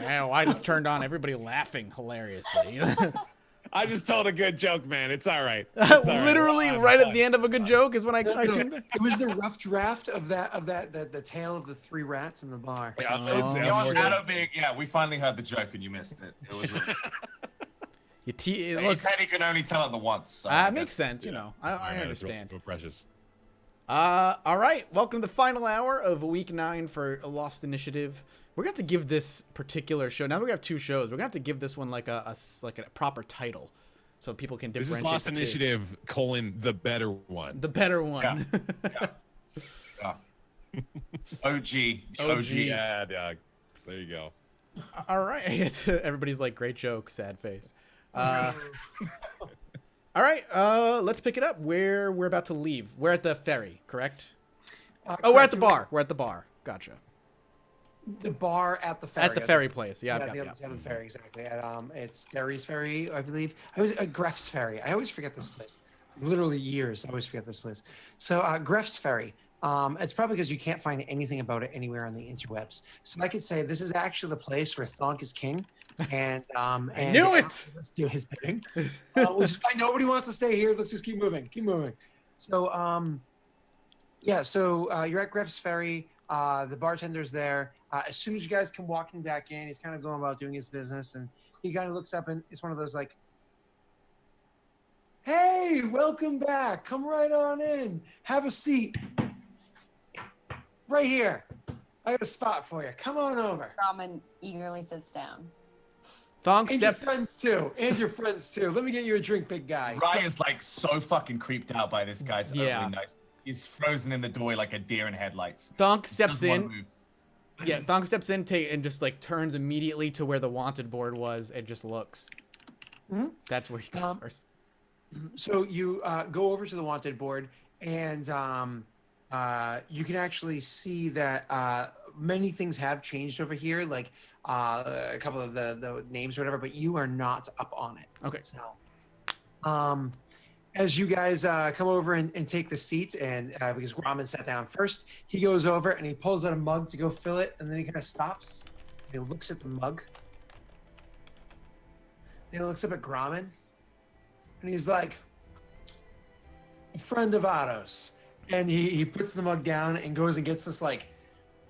Wow, I just turned on everybody laughing hilariously. I just told a good joke, man. It's all right. It's all Literally right at the end of a good joke is when I tuned back. It was the rough draft of the tale of the three rats in the bar. Yeah, It was Adam being, we finally heard the joke and you missed it. It was really He he said he could only tell it the once. So makes sense, you know. I understand. Real precious. All right, welcome to the final hour of week 9 for Lost Initiative. We're going to have to give this particular show, now we have 2 shows, we're going to have to give this one like a proper title so people can This differentiate. is Lost Initiative, the better one. The better one. Yeah. OG. Yeah, there you go. All right, everybody's like, great joke, sad face. All right, let's pick it up. We're about to leave. We're at the ferry, correct? We're at the bar. We're at the bar. Gotcha. The bar at the ferry. At the ferry place. Yeah. The other side of the ferry, exactly. It's Derry's Ferry, I believe. I was Greff's Ferry. I always forget this place. Literally years, I always forget this place. So Greff's Ferry. It's probably because you can't find anything about it anywhere on the interwebs. So I could say this is actually the place where Thonk is king. And I knew it. Let's do his bidding. Which is why nobody wants to stay here. Let's just keep moving. So you're at Greff's Ferry. The bartender's there. As soon as you guys come walking back in, he's kind of going about doing his business, and he kind of looks up, and it's one of those like, "Hey, welcome back. Come right on in. Have a seat. Right here. I got a spot for you. Come on over." Gromen eagerly sits down. Thonk And your friends too. Let me get you a drink, big guy. Ryan is like so fucking creeped out by this guy's Yeah. overly nice. He's frozen in the doorway like a deer in headlights. Thonk steps Does one in. move. Yeah, Thonk steps in and just like turns immediately to where the wanted board was and just looks. Mhm. That's where he goes first. So you go over to the wanted board, and you can actually see that many things have changed over here, like a couple of the names or whatever, but you are not up on it. Okay. So as you guys come over and take the seat, and because Gromen sat down first, he goes over and he pulls out a mug to go fill it, and then he kind of stops. He looks at the mug. Then he looks up at Gromen, and he's like, "A friend of Otto's." And he puts the mug down and goes and gets this, like,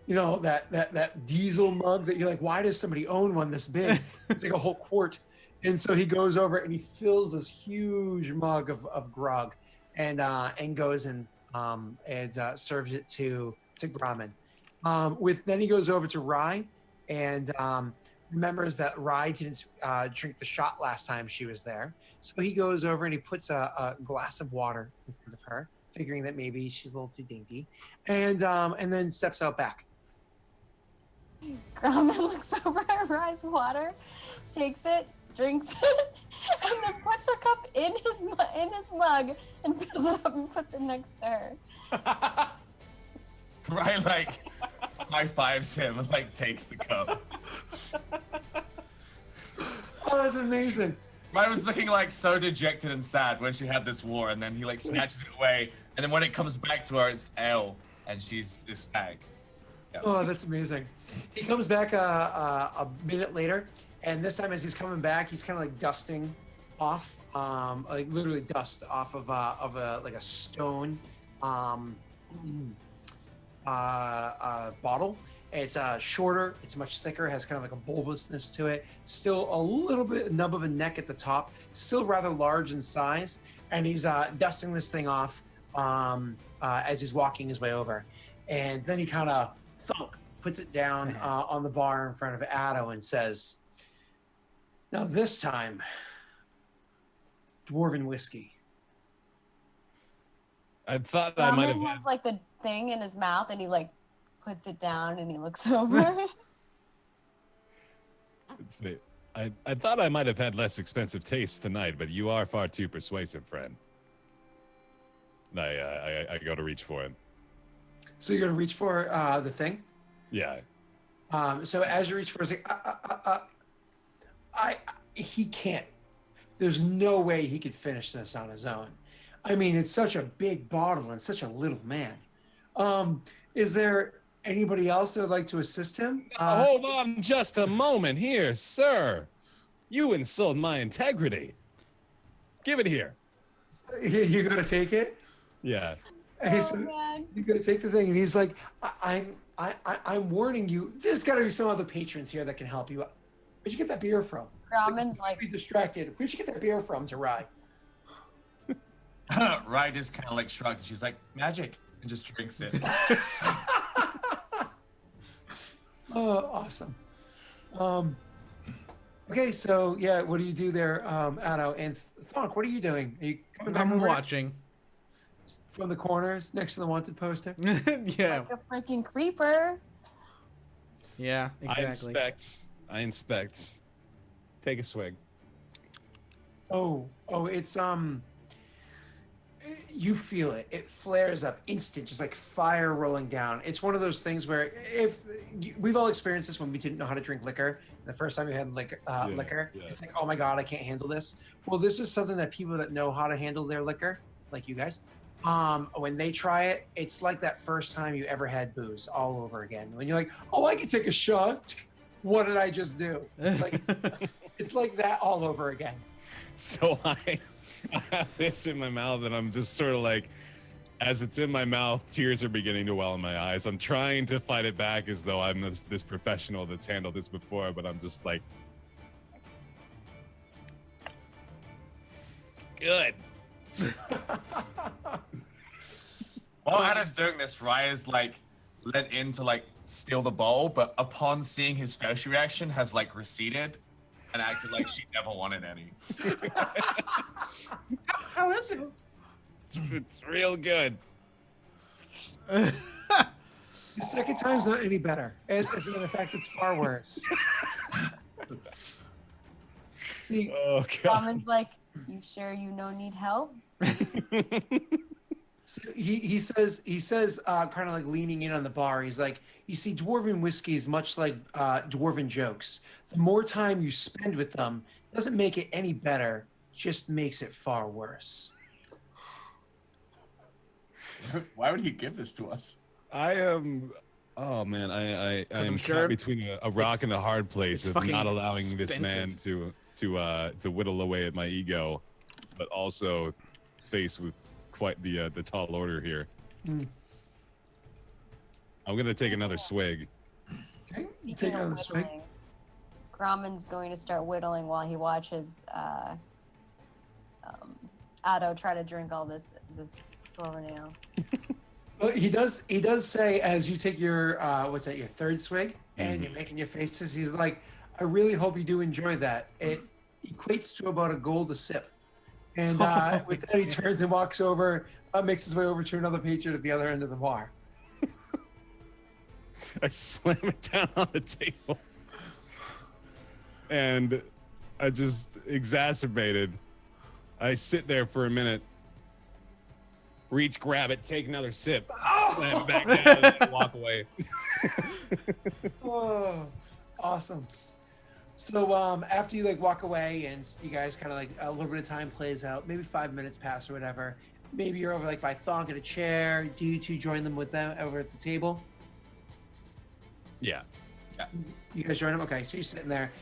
you know, that diesel mug that you're like, why does somebody own one this big? It's like a whole quart. And so he goes over and he fills this huge mug of grog, and goes and serves it to Gromen. Then he goes over to Rye, and remembers that Rye didn't drink the shot last time she was there. So he goes over and he puts a glass of water in front of her, figuring that maybe she's a little too dainty, and then steps out back. Gromen looks over at Rye's water, takes it, drinks it, and then puts her cup in his mug and fills it up and puts it next to her. Ryan like high fives him and like takes the cup. Oh, that's amazing. Ryan was looking like so dejected and sad when she had this war, and then he like snatches it away, and then when it comes back to her, it's Elle, and she's this stag. Yeah. Oh, that's amazing. He comes back a minute later, and this time as he's coming back, he's kind of like dusting off, like literally dust off of like a stone bottle. It's shorter, it's much thicker, has kind of like a bulbousness to it. Still a little bit nub of a neck at the top, still rather large in size. And he's dusting this thing off as he's walking his way over. And then he kind of thunk, puts it down on the bar in front of Addo and says, "Now this time, Dwarven whiskey." I thought I might have Gromen had... has like the thing in his mouth, and he like puts it down and he looks over. Let's see. I thought I might have had less expensive tastes tonight, but you are far too persuasive, friend. And I go to reach for him. So you're gonna reach for the thing? Yeah. So as you reach for it, he can't. There's no way he could finish this on his own. I mean, it's such a big bottle and such a little man. Is there Anybody else that would like to assist him? Hold on just a moment here, sir. You insult my integrity. Give it here. You're gonna take it? Yeah. And he Oh, said, man. you're gonna take the thing, and he's like, I'm warning you. There's got to be some other patrons here that can help you. Where'd you get that beer from? Grauman's like, Be distracted. Where'd you get that beer from, to Rye? Rye just kind of like shrugs. She's like, magic, and just drinks it. Oh, awesome. Okay, so yeah, what do you do there, Addo? And Thonk, what are you doing? Are you coming back I'm over watching. from the corners next to the wanted poster? Yeah. like a freaking creeper. Yeah, exactly. I inspect. Take a swig. Oh, it's you feel it. It flares up instant, just like fire rolling down. It's one of those things where we've all experienced this when we didn't know how to drink liquor. The first time we had liquor, Yeah. it's like, oh my God, I can't handle this. Well, this is something that people that know how to handle their liquor, like you guys, when they try it, it's like that first time you ever had booze all over again. When you're like, oh, I can take a shot. What did I just do? Like, it's like that all over again. So I have this in my mouth, and I'm just sort of like, as it's in my mouth, tears are beginning to well in my eyes. I'm trying to fight it back as though I'm this professional that's handled this before, but I'm just like, good. While Anna's doing this, Raya's like let in to like steal the bowl, but upon seeing his first reaction, has like receded and acted like she never wanted any. How is it? It's real good. The second time's not any better. As a matter of fact, it's far worse. See, Oh god. Grauman's like, you sure you no need help? so he says, kind of like leaning in on the bar. He's like, you see, Dwarven whiskey is much like Dwarven jokes. The more time you spend with them doesn't make it any better, just makes it far worse. Why would he give this to us? I am. Oh man, I I'm am sure caught between a rock and a hard place it's of fucking not allowing this man expensive. to whittle away at my ego, but also faced with quite the tall order here. Mm. I'm gonna take another swig. Okay, Speaking take of another swig. whittling, Grauman's going to start whittling while he watches Addo try to drink all this Dwarven ale. Well, he does say, as you take your what's that, your third swig, and you're making your faces, he's like, I really hope you do enjoy that. It equates to about $1 a sip. And with that, he turns and walks over, makes his way over to another patron at the other end of the bar. I slam it down on the table, and I just exacerbated. I sit there for a minute, reach, grab it, take another sip, slam it back down, and then walk away. Oh, awesome. So after you like walk away and you guys kind of like a little bit of time plays out, maybe 5 minutes pass or whatever. Maybe you're over like by Thonk in a chair. Do you two join them with them over at the table? Yeah. You guys join them? Okay, so you're sitting there.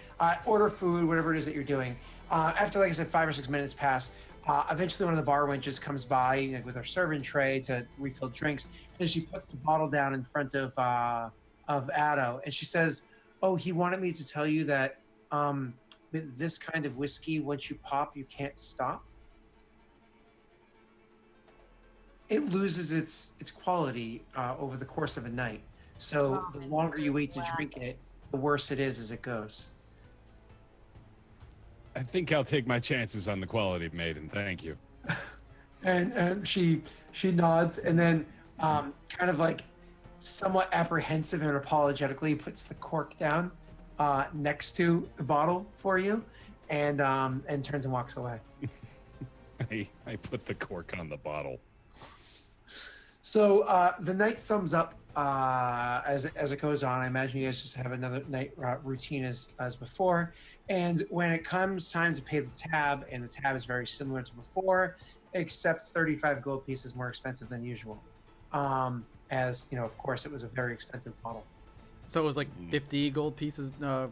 Order food, whatever it is that you're doing. After, like I said, 5 or 6 minutes pass, eventually one of the bar wenches comes by like, with her serving tray to refill drinks, and she puts the bottle down in front of Addo, and she says, oh, he wanted me to tell you that with this kind of whiskey, once you pop, you can't stop. It loses its quality over the course of a night. So the longer you wait to drink it, the worse it is as it goes. I think I'll take my chances on the quality, maiden. Thank you. And she nods, and then kind of like somewhat apprehensive and apologetically puts the cork down next to the bottle for you, and turns and walks away. I put the cork on the bottle. So the night sums up as it goes on. I imagine you guys just have another night routine as before. And when it comes time to pay the tab, and the tab is very similar to before, except 35 gold pieces more expensive than usual. as of course, it was a very expensive model. So it was like 50 gold pieces. No,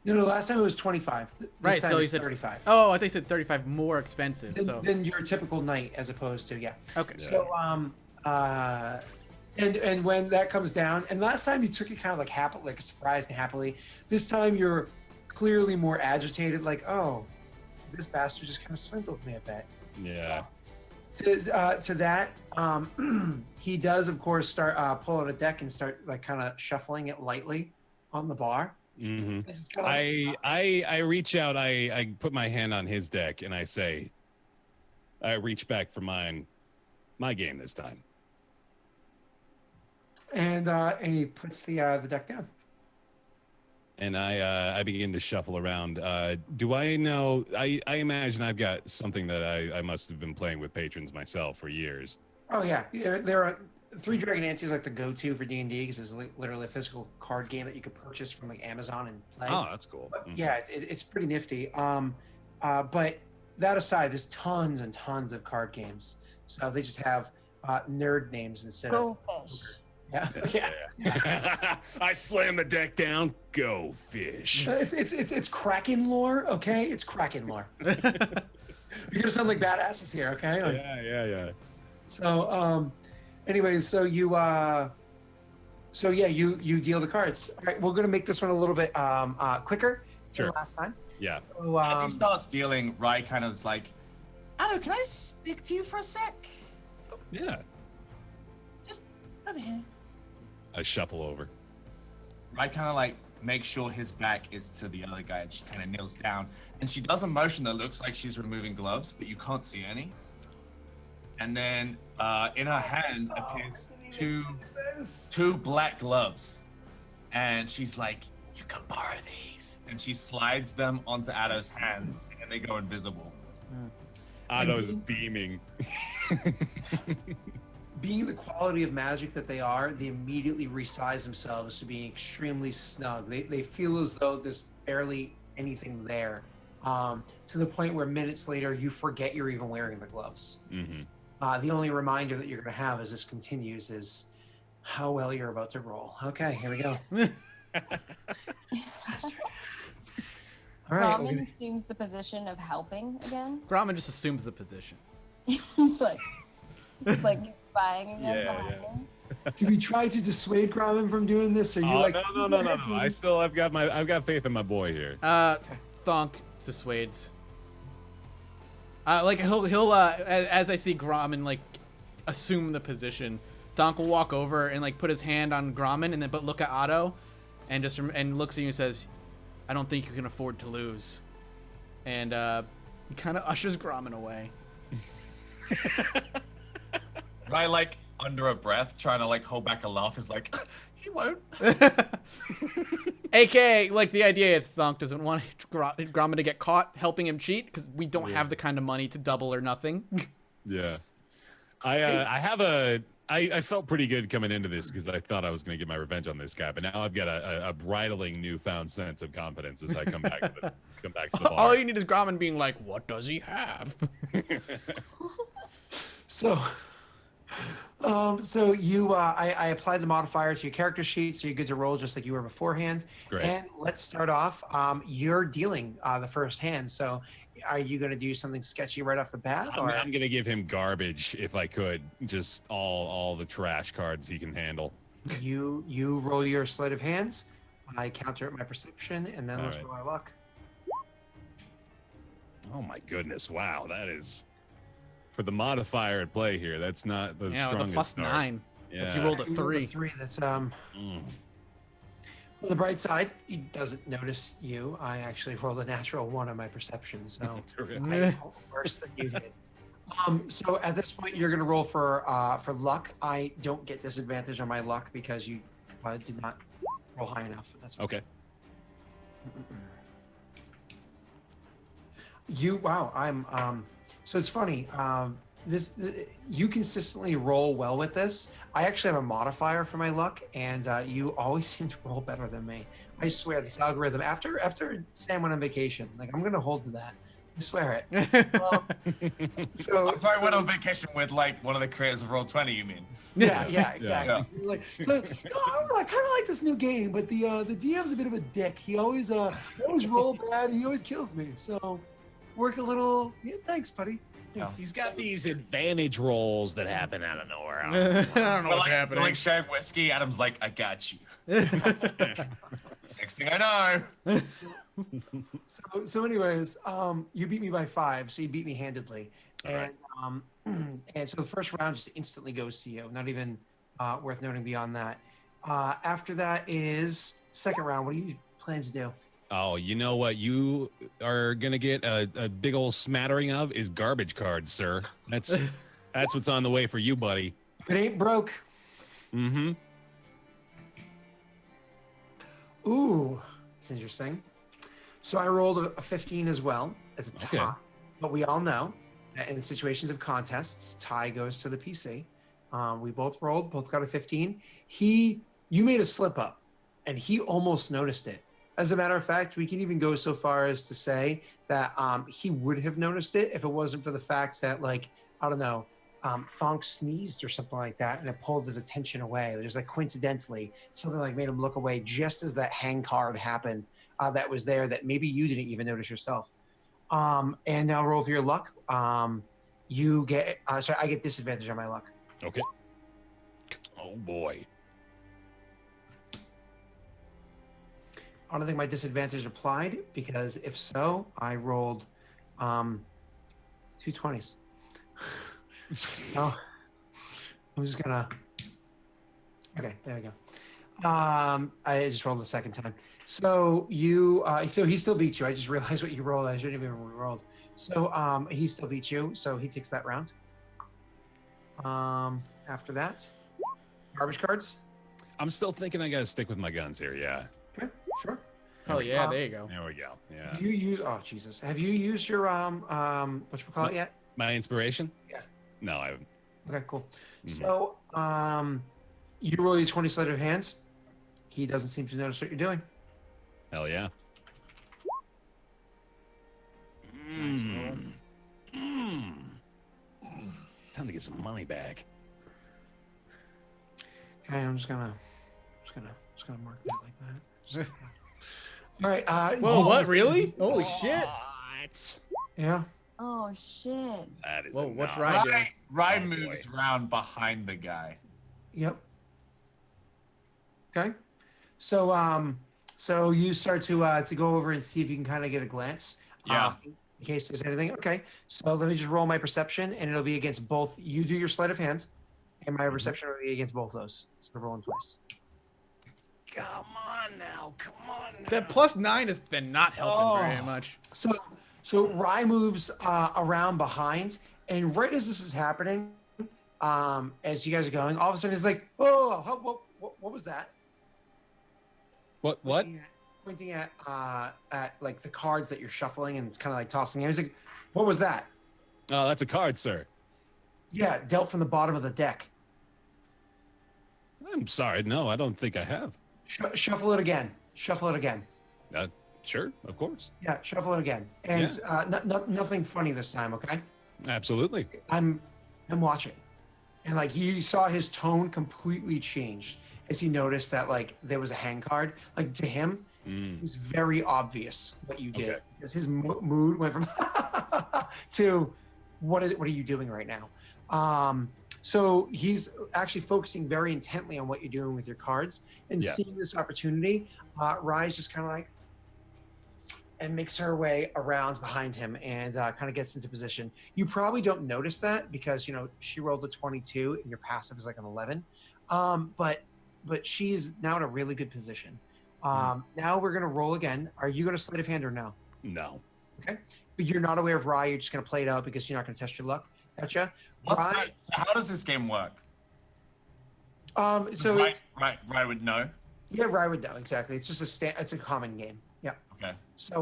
last time it was 25. This Right. time So you it's said 35. Oh, I think you said 35 more expensive. Than, So than your typical knight, as opposed to okay. So and when that comes down, and last time you took it kind of like happy, like surprised and happily. This time you're clearly more agitated, like, oh, this bastard just kind of swindled me a bit. Yeah. To that, he does of course start pull out a deck and start like kind of shuffling it lightly on the bar. Mm-hmm. And just kinda, I reach out. I put my hand on his deck and I say, I reach back for mine. My game this time. and he puts the deck down. And I begin to shuffle around. Do I know? I imagine I've got something that I must have been playing with patrons myself for years. Oh yeah, there are Three Dragon Ante is like the go-to for D&D because it's literally a physical card game that you could purchase from like Amazon and play. Oh, that's cool. But, yeah, it's pretty nifty. But that aside, there's tons and tons of card games. So they just have nerd names instead Go of fish. yeah. I slam the deck down. Go fish. It's Kraken lore, okay? It's Kraken lore. You're gonna sound like badasses here, okay? Like, Yeah. So, anyways, so you deal the cards. All right, we're gonna make this one a little bit quicker Sure. than last time. Yeah. So, As he starts dealing, Rai kind of is like, Anno, can I speak to you for a sec? Yeah. Just over here. I shuffle over. Rai kind of like makes sure his back is to the other guy, and she kind of kneels down. And she does a motion that looks like she's removing gloves, but you can't see any. And then in her hand appears two black gloves. And she's like, you can borrow these. And she slides them onto Addo's hands, and they go invisible. Otto's beaming. Being the quality of magic that they are, they immediately resize themselves to being extremely snug. They feel as though there's barely anything there, to the point where minutes later you forget you're even wearing the gloves. Mm-hmm. The only reminder that you're going to have as this continues is how well you're about to roll. Okay, here we go. All right. Ramen assumes the position of helping again. Gromen just assumes the position. He's like spying again. Yeah, behind yeah. him. Do we try to dissuade Gromen from doing this? Or you like? No. I've got faith in my boy here. Thonk dissuades. Like he'll as I see Gromen like assume the position, Thonk will walk over and like put his hand on Gromen and then but look at Otto, and and looks at you and says, "I don't think you can afford to lose," and he kind of ushers Gromen away. Rai, like under a breath, trying to like hold back a laugh, is like, he won't. AKA, like the idea is Thonk doesn't want Gromen to get caught helping him cheat because we don't have the kind of money to double or nothing. Yeah. I felt pretty good coming into this because I thought I was going to get my revenge on this guy, but now I've got a bridling newfound sense of confidence as I come back to the bar. All you need is Gromen being like, "What does he have?" So you, I applied the modifier to your character sheet, so you're good to roll just like you were beforehand. Great. And let's start off. You're dealing the first hand, so are you going to do something sketchy right off the bat? Or? I'm going to give him garbage if I could, just all the trash cards he can handle. You roll your sleight of hands. I counter at my perception, and then All let's right. roll our luck. Oh my goodness! Wow, that is for the modifier at play here. That's not the Yeah, with strongest a plus start. 9. Yeah. If you rolled a You rolled 3. a 3. That's Mm. On the bright side, he doesn't notice you. I actually rolled a natural 1 on my perception, so Terrific. I rolled worse than you did. So at this point, you're going to roll for luck. I don't get disadvantage on my luck because you did not roll high enough. But that's Okay. Wow. I'm. So it's funny. You consistently roll well with this. I actually have a modifier for my luck, and you always seem to roll better than me. I swear, this algorithm. After Sam went on vacation, like I'm gonna hold to that. I swear it. So I probably went on vacation with like one of the creators of Roll20. You mean? yeah, exactly. Yeah. Like, I don't know, I kind of like this new game, but the DM's a bit of a dick. He always roll bad. He always kills me. So work a little. Yeah, thanks, buddy. Thanks. He's got these advantage rolls that happen out of nowhere. I don't know We're what's like, happening. We're like sharing whiskey. Adam's like, I got you. Next thing I know. So anyways, you beat me by 5, so you beat me handedly, and and so the first round just instantly goes to you. Not even worth noting beyond that. After that is second round. What do you plan to do? Oh, you know what you are gonna get a big old smattering of is garbage cards, sir. That's what's on the way for you, buddy. If it ain't broke. Mm-hmm. Ooh, it's interesting. So I rolled a 15 as well as a tie. Okay. But we all know that in situations of contests, tie goes to the PC. We both rolled, both got a 15. You made a slip up, and he almost noticed it. As a matter of fact, we can even go so far as to say that he would have noticed it if it wasn't for the fact that, like, I don't know, Thonk sneezed or something like that, and it pulled his attention away. There's like coincidentally something like made him look away just as that hang card happened that was there that maybe you didn't even notice yourself. And now roll for your luck. You get sorry, I get disadvantage on my luck. Okay. Oh boy. I don't think my disadvantage applied because if so, I rolled 2 20s. No, I'm just gonna. Okay, there we go. I just rolled the second time. So so he still beat you. I just realized what you rolled. I shouldn't have even rolled. So he still beats you. So he takes that round. After that, garbage cards. I'm still thinking I gotta stick with my guns here. Yeah. Okay, sure. Oh yeah, there you go. There we go. Yeah. You use Jesus. Have you used your whatchamacallit yet? My inspiration? Yeah. No, I haven't. Okay, cool. Mhm. So you roll your 20 sleight of hands. He doesn't seem to notice what you're doing. Hell yeah. Time to get some money back. Okay, I'm just gonna mark that like that. Just- All right. Whoa, what? Really? Holy shit! What? Yeah. Oh shit. That is Whoa, a what's no. Ryan doing? Ryan Oh, moves boy. around behind the guy. Yep. Okay. So you start to go over and see if you can kind of get a glance. Yeah. In case there's anything. Okay. So let me just roll my perception, and it'll be against both. You do your sleight of hand, and my perception will be against both those. So rolling twice. Come on now. Come on now. That +9 has been not helping very much. So Rye moves around behind, and right as this is happening, as you guys are going, all of a sudden he's like, "Oh, what was that?" What? Pointing at like the cards that you're shuffling, and it's kind of like tossing. He's like, "What was that?" Oh, that's a card, sir. Yeah, dealt from the bottom of the deck. I'm sorry. No, I don't think I have. Shuffle it again. Shuffle it again. Sure, of course. Yeah, shuffle it again. And nothing funny this time, okay? Absolutely. I'm watching, and like you saw his tone completely changed as he noticed that like there was a hang card. Like to him, it was very obvious what you did. Okay. Because his mood went from to what are you doing right now? So he's actually focusing very intently on what you're doing with your cards and seeing this opportunity. Rye's just kind of like, and makes her way around behind him and kind of gets into position. You probably don't notice that because, you know, she rolled a 22 and your passive is like an 11. But she's now in a really good position. Now we're going to roll again. Are you going to sleight of hand or no? No. Okay. But you're not aware of Rye. You're just going to play it out because you're not going to test your luck. Gotcha. So how does this game work? So it's, Ryan would know. yeah, Rye would know. Exactly. It's just it's a common game. Yeah. Okay. So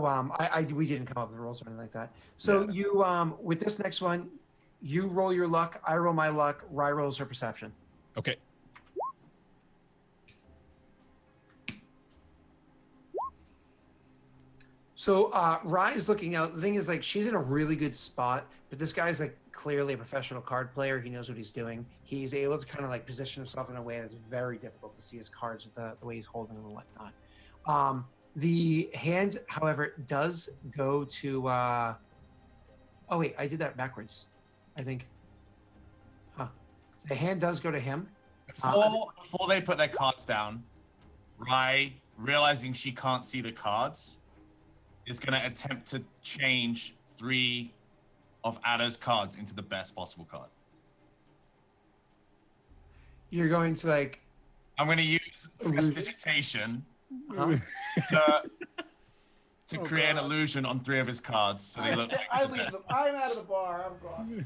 we didn't come up with the rules or anything like that. So you with this next one, you roll your luck, I roll my luck, Rye rolls her perception. Okay. So Rye's looking out. The thing is, like, she's in a really good spot, but this guy's like clearly a professional card player. He knows what he's doing. He's able to kind of like position himself in a way that's very difficult to see his cards with the way he's holding them and whatnot. The hand, however, does go to. Oh wait, I did that backwards. I think. Huh. The hand does go to him. Before they put their cards down, Rye, realizing she can't see the cards, is going to attempt to change 3 of Addo's cards into the best possible card. You're going to like. I'm going to use prestidigitation Huh? to create an illusion on 3 of his cards, so they look like I the leave best. them. I'm out of the bar. I'm gone.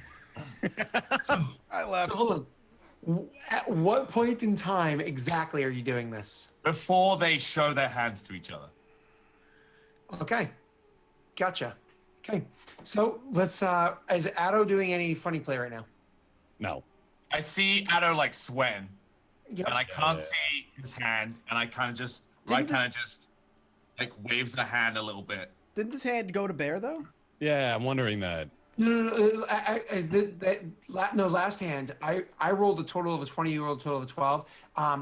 I left. So hold on. At what point in time exactly are you doing this? Before they show their hands to each other. Okay. Gotcha. Okay. So let's is Addo doing any funny play right now? No. I see Addo like sweating, Yep. and I can't see his hand, and I kind of just, Didn't like waves a hand a little bit. Didn't this hand go to Bear though? Yeah, I'm wondering that. No. No, last hand, I rolled a total of a 20, you rolled a total of a 12.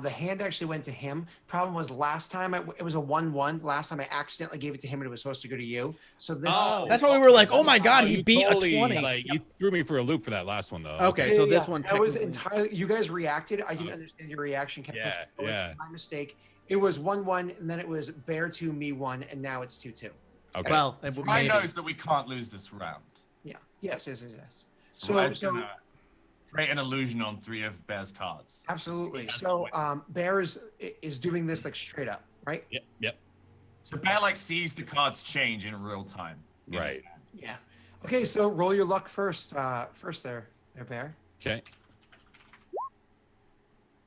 The hand actually went to him. Problem was last time it was a 1-1. Last time I accidentally gave it to him and it was supposed to go to you. So this. That's why we were like, oh my god, he You beat totally, a 20. Like, you threw me for a loop for that last one, though. Okay, so this Yeah, one that was technically- entirely. You guys reacted. I didn't understand your reaction. Yeah, It was yeah. My mistake. It was 1-1, and then it was Bear 2, me 1, and now it's 2-2. Okay. Well, Rye maybe. knows that we can't lose this round. Yeah. Yes. So Rye's gonna create an illusion on 3 of Bear's cards. Absolutely. Yeah, So Bear is doing this like straight up, right? Yep. So Bear like sees the cards change in real time. in his Right. hand. Yeah. Okay, so roll your luck first. First there, Bear. Okay.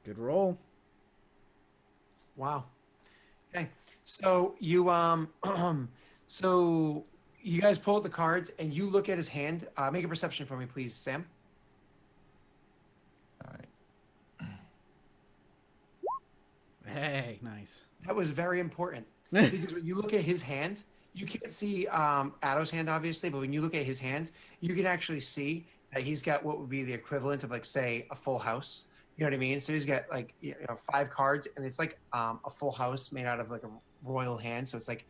Good roll. Wow. Okay. So you so you guys pull out the cards and you look at his hand. Make a perception for me, please, Sam. All right. Hey, nice. That was very important because when you look at his hand, you can't see Addo's hand obviously, but when you look at his hand, you can actually see that he's got what would be the equivalent of like say a full house. You know what I mean? So he's got like 5 cards, and it's like a full house made out of like a royal hand. So it's like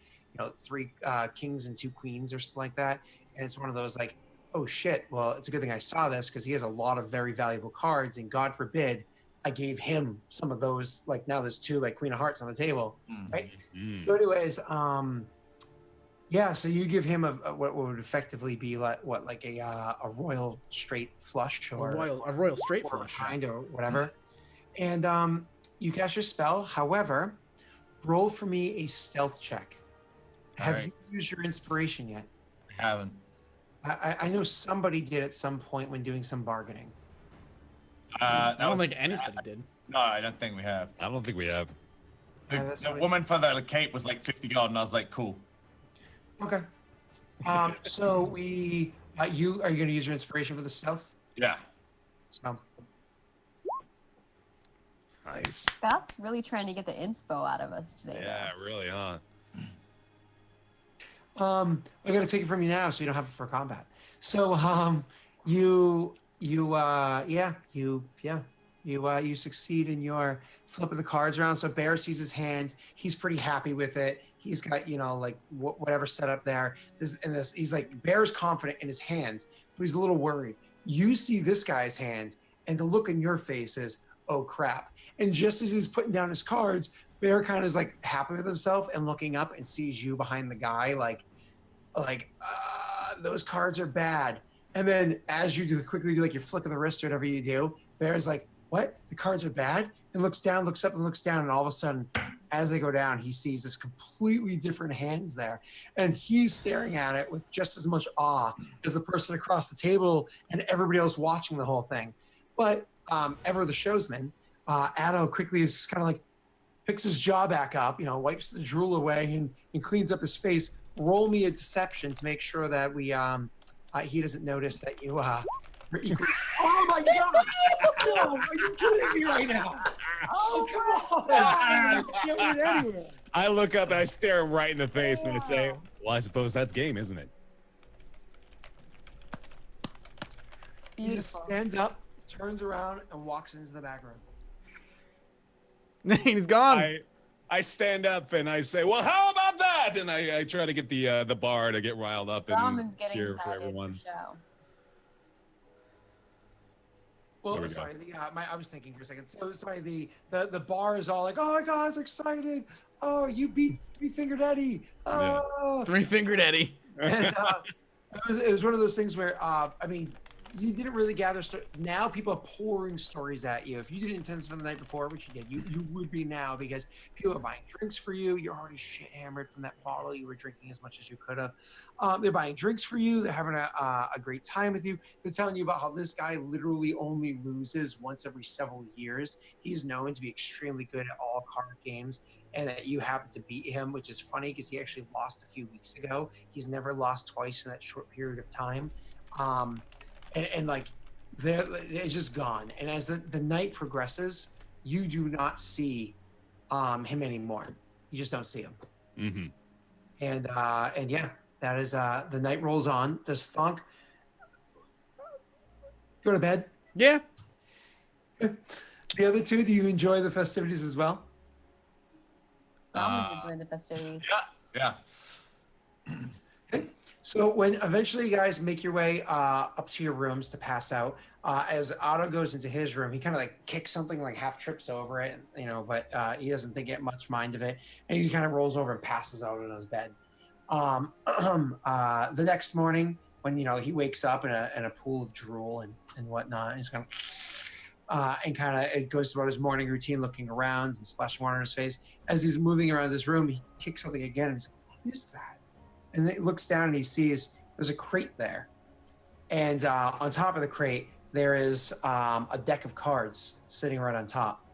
3 kings and 2 queens or something like that. And it's one of those like, oh shit, well, it's a good thing I saw this because he has a lot of very valuable cards, and God forbid I gave him some of those. Like now there's 2 like Queen of Hearts on the table, right? Mm. So anyways, yeah, so you give him a what would effectively be like a royal straight flush or A royal straight or flush. kind or whatever. And you cast your spell. However, roll for me a stealth check. Have Alright. you used your inspiration yet? I haven't. I know somebody did at some point when doing some bargaining. I don't think anybody did. No, I don't think we have. I don't think we have. Yeah, that's The what- woman for the cape was like 50 gold, and I was like, cool. Okay. So we are you going to use your inspiration for the stealth? Yeah. So Nice. That's really trying to get the inspo out of us today. Yeah, really, huh? I got to take it from you now, so you don't have it for combat. So you succeed in your flip of the cards around. So Bear sees his hand. He's pretty happy with it. He's got like whatever set up there. He's like Bear's confident in his hands, but he's a little worried. You see this guy's hand, and the look in your face is, oh crap. And just as he's putting down his cards, Bear kind of is like happy with himself and looking up and sees you behind the guy, like those cards are bad. And then as you quickly do like your flick of the wrist or whatever you do, Bear's like, what? The cards are bad? And looks down, looks up and looks down. And all of a sudden, as they go down, he sees this completely different hands there. And he's staring at it with just as much awe as the person across the table and everybody else watching the whole thing. But ever the showsman, Addo quickly is kind of like, picks his jaw back up, wipes the drool away and cleans up his face. Roll me a deception to make sure that we he doesn't notice that you are equal. Oh my god! No, are you kidding me right now? Oh come on! Can't win anywhere. I look up and I stare him right in the face and I say, well, I suppose that's game, isn't it? He just stands up, turns around, and walks into the back room. He's gone. I stand up and I say, well, how about that? And I try to get the bar to get riled up and getting cheer for excited everyone. for the show. Well, sorry, I was thinking for a second. So sorry, the bar is all like, oh my God, it's excited. Oh, you beat Three-Fingered Eddie. Oh. Three-Fingered Eddie. And, it was one of those things where, I mean, you didn't really gather. Now people are pouring stories at you. If you didn't intend for the night before, which you did, you would be now, because people are buying drinks for you. You're already shit hammered from that bottle. You were drinking as much as you could have. They're buying drinks for you. They're having a great time with you. They're telling you about how this guy literally only loses once every several years. He's known to be extremely good at all card games, and that you happen to beat him, which is funny because he actually lost a few weeks ago. He's never lost twice in that short period of time. And like, it's just gone. And as the night progresses, you do not see him anymore. You just don't see him. Mm-hmm. And yeah, that is the night rolls on. Does Thonk go to bed? Yeah. The other two, do you enjoy the festivities as well? Grauman's enjoying the festivities. Yeah. Okay. So when eventually you guys make your way up to your rooms to pass out, as Otto goes into his room, he kind of like kicks something, like half trips over it, you know, but he doesn't think it much mind of it. And he kind of rolls over and passes out in his bed. The next morning, when, you know, he wakes up in a pool of drool and whatnot, and he's kind of, and kind of it goes about his morning routine, looking around and splashing water in his face. As he's moving around this room, he kicks something again, and he's like, what is that? And then he looks down and he sees there's a crate there. And on top of the crate, there is a deck of cards sitting right on top.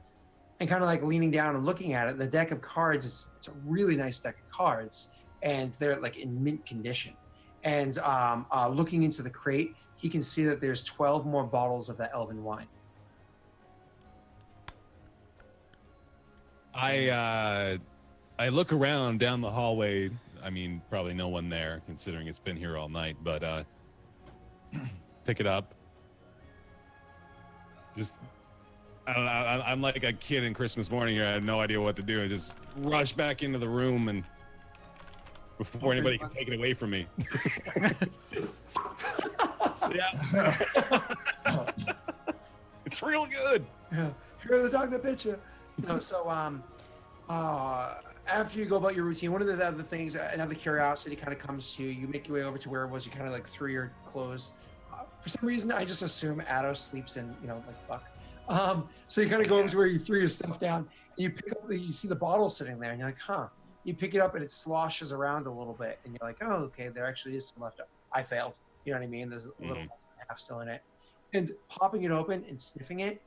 And kind of like leaning down and looking at it, the deck of cards, it's a really nice deck of cards. And they're like in mint condition. And looking into the crate, he can see that there's 12 more bottles of that elven wine. I look around down the hallway. I mean, probably no one there, considering it's been here all night, but pick it up. Just, I don't know, I'm like a kid in Christmas morning here. I have no idea what to do. I just rush back into the room and before anybody can take it away from me. Yeah. It's real good. Yeah. You're the dog that bit you. No, so after you go about your routine, one of the other things, another curiosity kind of comes to you. You make your way over to where it was. You kind of like threw your clothes. For some reason, I just assume Atto sleeps in, you know, like Buck. So you kind of go over to where you threw your stuff down. And you pick up you see the bottle sitting there, and you're like, huh. You pick it up, and it sloshes around a little bit, and you're like, oh, okay, there actually is some left. I failed. You know what I mean? There's a little less than half still in it. And popping it open and sniffing it,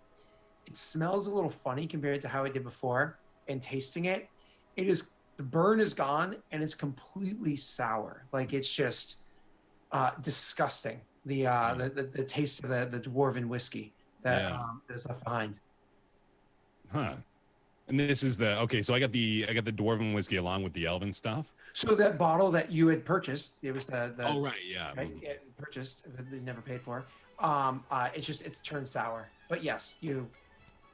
it smells a little funny compared to how it did before. And tasting it, the burn is gone and it's completely sour. Like it's just disgusting. The taste of the dwarven whiskey that is left behind. Huh. And this is okay. So I got the dwarven whiskey along with the elven stuff. So that bottle that you had purchased, it was the oh right, yeah, right, purchased, but never paid for. It's turned sour. But yes, you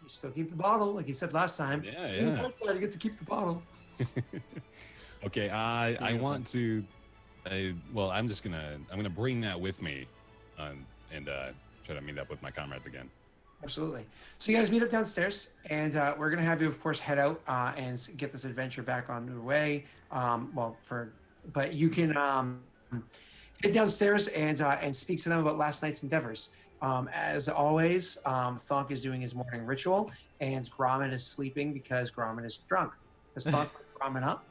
still keep the bottle, like you said last time. Yeah. You get to keep the bottle. Okay, I want to. I'm gonna bring that with me, and try to meet up with my comrades again. Absolutely. So you guys meet up downstairs, and we're gonna have you, of course, head out and get this adventure back on the way. But you can head downstairs and speak to them about last night's endeavors. As always, Thonk is doing his morning ritual, and Gromen is sleeping because Gromen is drunk. Does Thonk wake Gromen up?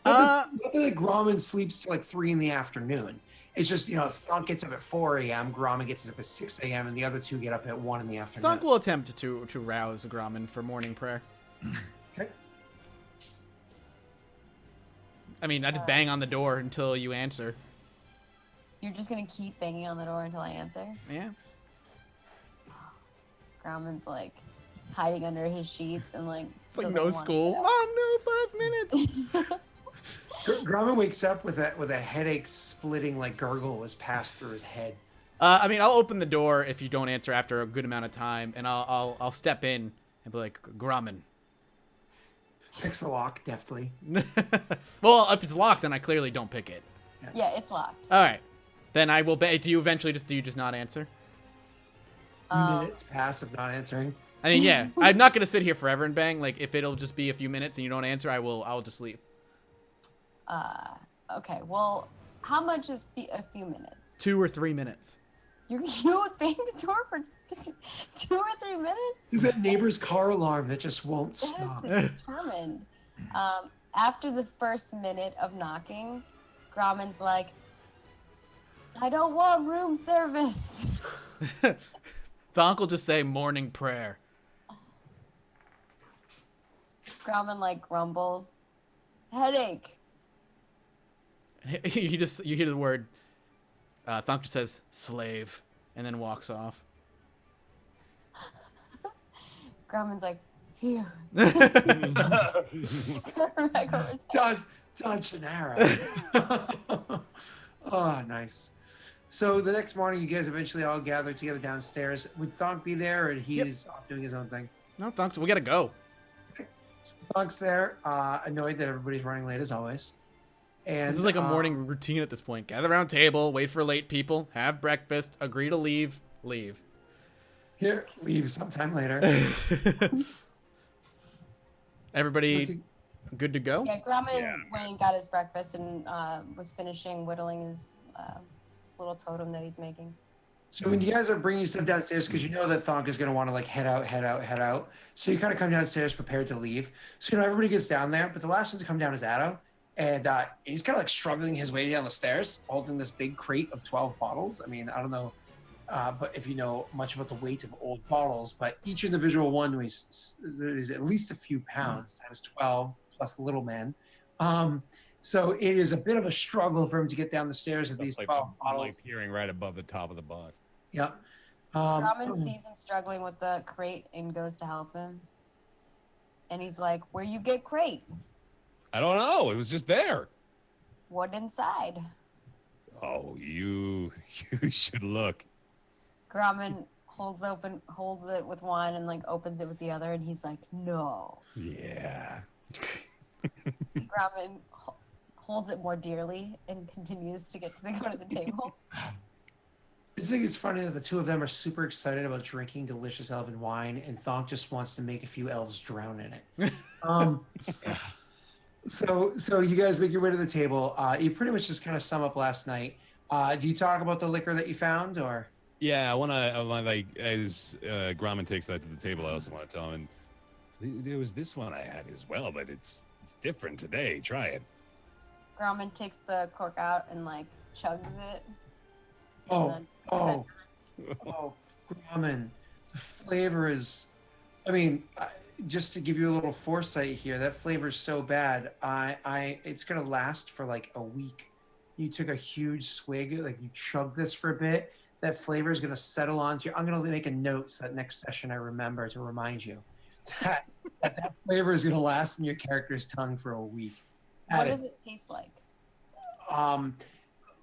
Not that Gromen sleeps till like 3 p.m. It's just, you know, if Thonk gets up at 4 a.m., Gromen gets up at 6 a.m., and the other two get up at 1 p.m. Thonk will attempt to rouse Gromen for morning prayer. Okay. I mean, I just bang on the door until you answer. You're just gonna keep banging on the door until I answer? Yeah. Grauman's like hiding under his sheets and like. It's like no school. Mom, no 5 Gromen wakes up with a headache splitting like gurgle was passed through his head. I mean, I'll open the door if you don't answer after a good amount of time, and I'll step in and be like, Gromen. Picks the lock deftly. Well, if it's locked, then I clearly don't pick it. Yeah, it's locked. All right. Then I will bet. Do you just not answer? Minutes pass of not answering. I mean, yeah. I'm not gonna sit here forever and bang. Like, if it'll just be a few minutes and you don't answer, I'll just leave. Okay. Well, how much is a few minutes? 2 or 3 minutes. You would bang the door for 2 or 3 minutes? That neighbor's car alarm that just won't stop. That's determined. After the first minute of knocking, Grauman's like, I don't want room service. Thonk will just say morning prayer. Grauman like grumbles, headache. You hear the word. Thonk just says slave and then walks off. Grauman's like, phew. Dodge an arrow. Oh, nice. So the next morning, you guys eventually all gather together downstairs. Would Thonk be there, or he's off doing his own thing? No, Thonk, we gotta go. So Thonk's there, annoyed that everybody's running late as always. And This is like a morning routine at this point. Gather around table, wait for late people, have breakfast, agree to leave. Here, leave sometime later. Everybody good to go? Yeah, Grauman went and got his breakfast and was finishing whittling his little totem that he's making. So when you guys are bringing stuff downstairs, because you know that Thonk is going to want to like head out. So you kind of come downstairs prepared to leave. So, everybody gets down there, but the last one to come down is Addo. And he's kind of like struggling his way down the stairs, holding this big crate of 12 bottles. I mean, I don't know, but if you know much about the weight of old bottles, but each individual one is at least a few pounds, times 12, plus the little man. So it is a bit of a struggle for him to get down the stairs with these 12 bottles. Like peering right above the top of the box. Yep. Grauman sees him struggling with the crate and goes to help him. And he's like, where you get crate? I don't know. It was just there. What inside? Oh, you should look. Grauman holds it with one and like opens it with the other, and he's like, no. Yeah. Grauman holds it more dearly and continues to go to the table. I just think it's funny that the two of them are super excited about drinking delicious elven wine, and Thonk just wants to make a few elves drown in it. So you guys make your way to the table. You pretty much just kind of sum up last night. Do you talk about the liquor that you found, or? Yeah, I want like as Grauman takes that to the table, I also want to tell him. And there was this one I had as well, but it's different today. Try it. Grauman takes the cork out and like chugs it. Oh, Gromen. The flavor is, just to give you a little foresight here, that flavor is so bad. It's gonna last for like a week. You took a huge swig, like you chugged this for a bit. That flavor is gonna settle onto you. I'm gonna make a note so that next session I remember to remind you that flavor is gonna last in your character's tongue for a week. What does it taste like?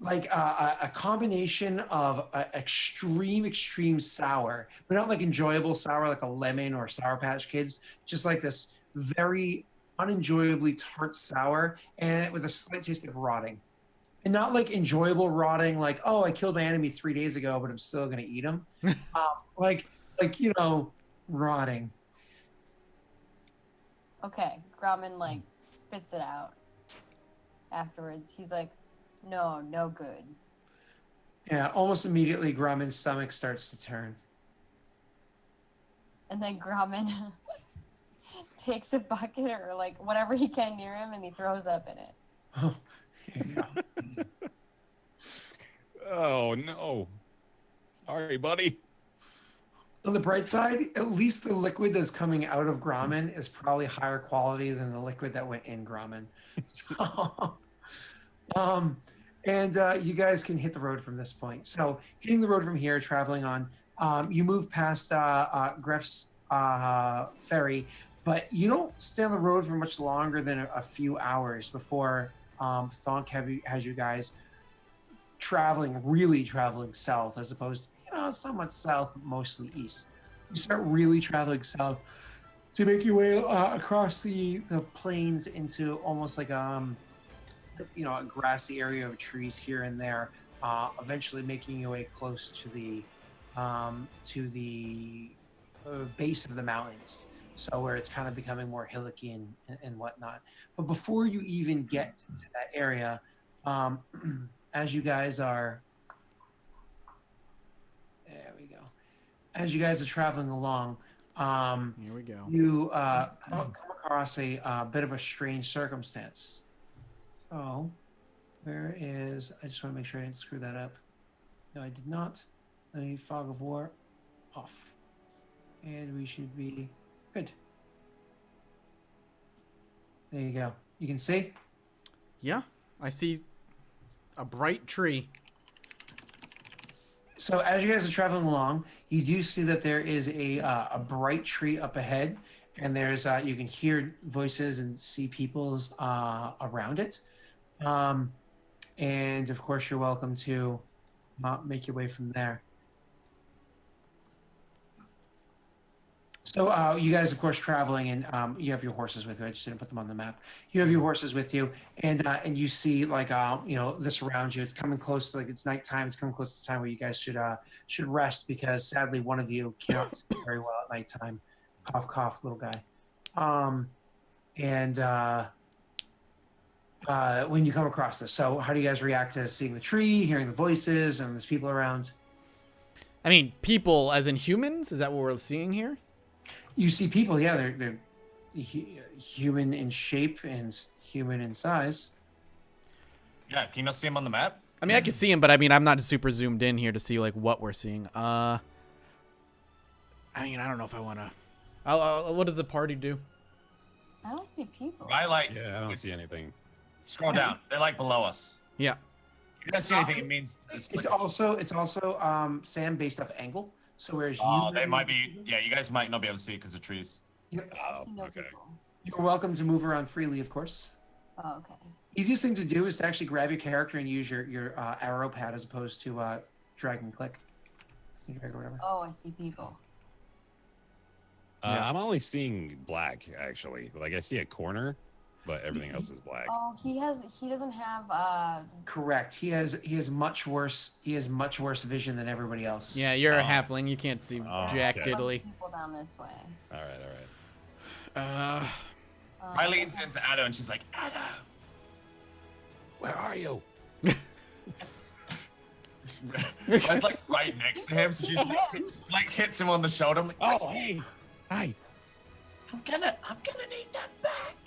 Like a combination of extreme sour, but not like enjoyable sour like a lemon or Sour Patch Kids, just like this very unenjoyably tart sour, and with a slight taste of rotting. And not like enjoyable rotting, like, oh, I killed my enemy 3 days ago, but I'm still gonna eat him. Rotting. Okay, Grauman like spits it out. Afterwards, he's like, no good. Yeah, almost immediately Grauman's stomach starts to turn. And then Grauman takes a bucket or like whatever he can near him and he throws up in it. Oh, here you go. Oh no. Sorry, buddy. On the bright side, at least the liquid that's coming out of Gromen is probably higher quality than the liquid that went in Gromen. You guys can hit the road from this point. So hitting the road from here, traveling on, you move past Greff's ferry, but you don't stay on the road for much longer than a few hours before Thonk has you guys really traveling south, as opposed to, somewhat south, but mostly east. You start really traveling south to make your way across the plains into almost like a grassy area of trees here and there, eventually making your way close to the base of the mountains, so where it's kind of becoming more hillocky and whatnot. But before you even get to that area, as you guys are traveling along, Here we go. you come across a bit of a strange circumstance. So, where is? I just want to make sure I didn't screw that up. No, I did not. Let me fog of war off, and we should be good. There you go. You can see. Yeah, I see a bright tree. So as you guys are traveling along, you do see that there is a bright tree up ahead, and there's you can hear voices and see people's around it, and of course you're welcome to make your way from there. So you guys, of course, traveling, and you have your horses with you. I just didn't put them on the map. You have your horses with you, and you see this around you. It's coming close, like it's nighttime. It's coming close to the time where you guys should rest, because sadly one of you cannot see very well at nighttime. Cough, cough, little guy. When you come across this, so how do you guys react to seeing the tree, hearing the voices, and there's people around? I mean, people as in humans? Is that what we're seeing here? You see people, yeah, they're human in shape and human in size. Yeah, can you not see him on the map? I mean, I can see him, but I mean, I'm not super zoomed in here to see like what we're seeing. I mean, I don't know if I want to. What does the party do? I don't see people. I Yeah, I don't see anything. Scroll down. They're like below us. Yeah. If you don't see anything, it means It's also Sam based off angle. So whereas they might be. Yeah, you guys might not be able to see it because of trees. I see no okay. people. you're welcome to move around freely, of course. Oh, okay. Easiest thing to do is to actually grab your character and use your arrow pad as opposed to drag and click. Drag or whatever. Oh, I see people. Yeah. I'm only seeing black, actually. Like, I see a corner, but everything else is black. Oh, he doesn't have Correct. He has much worse vision than everybody else. Yeah, you're a halfling. You can't see jack okay. diddly. people down this way. All right. I leans into Addo and she's like, Addo, Where are you? I was like right next to him, so she's like hits him on the shoulder. I'm like, Oh, hey. Hi. I'm gonna need that back.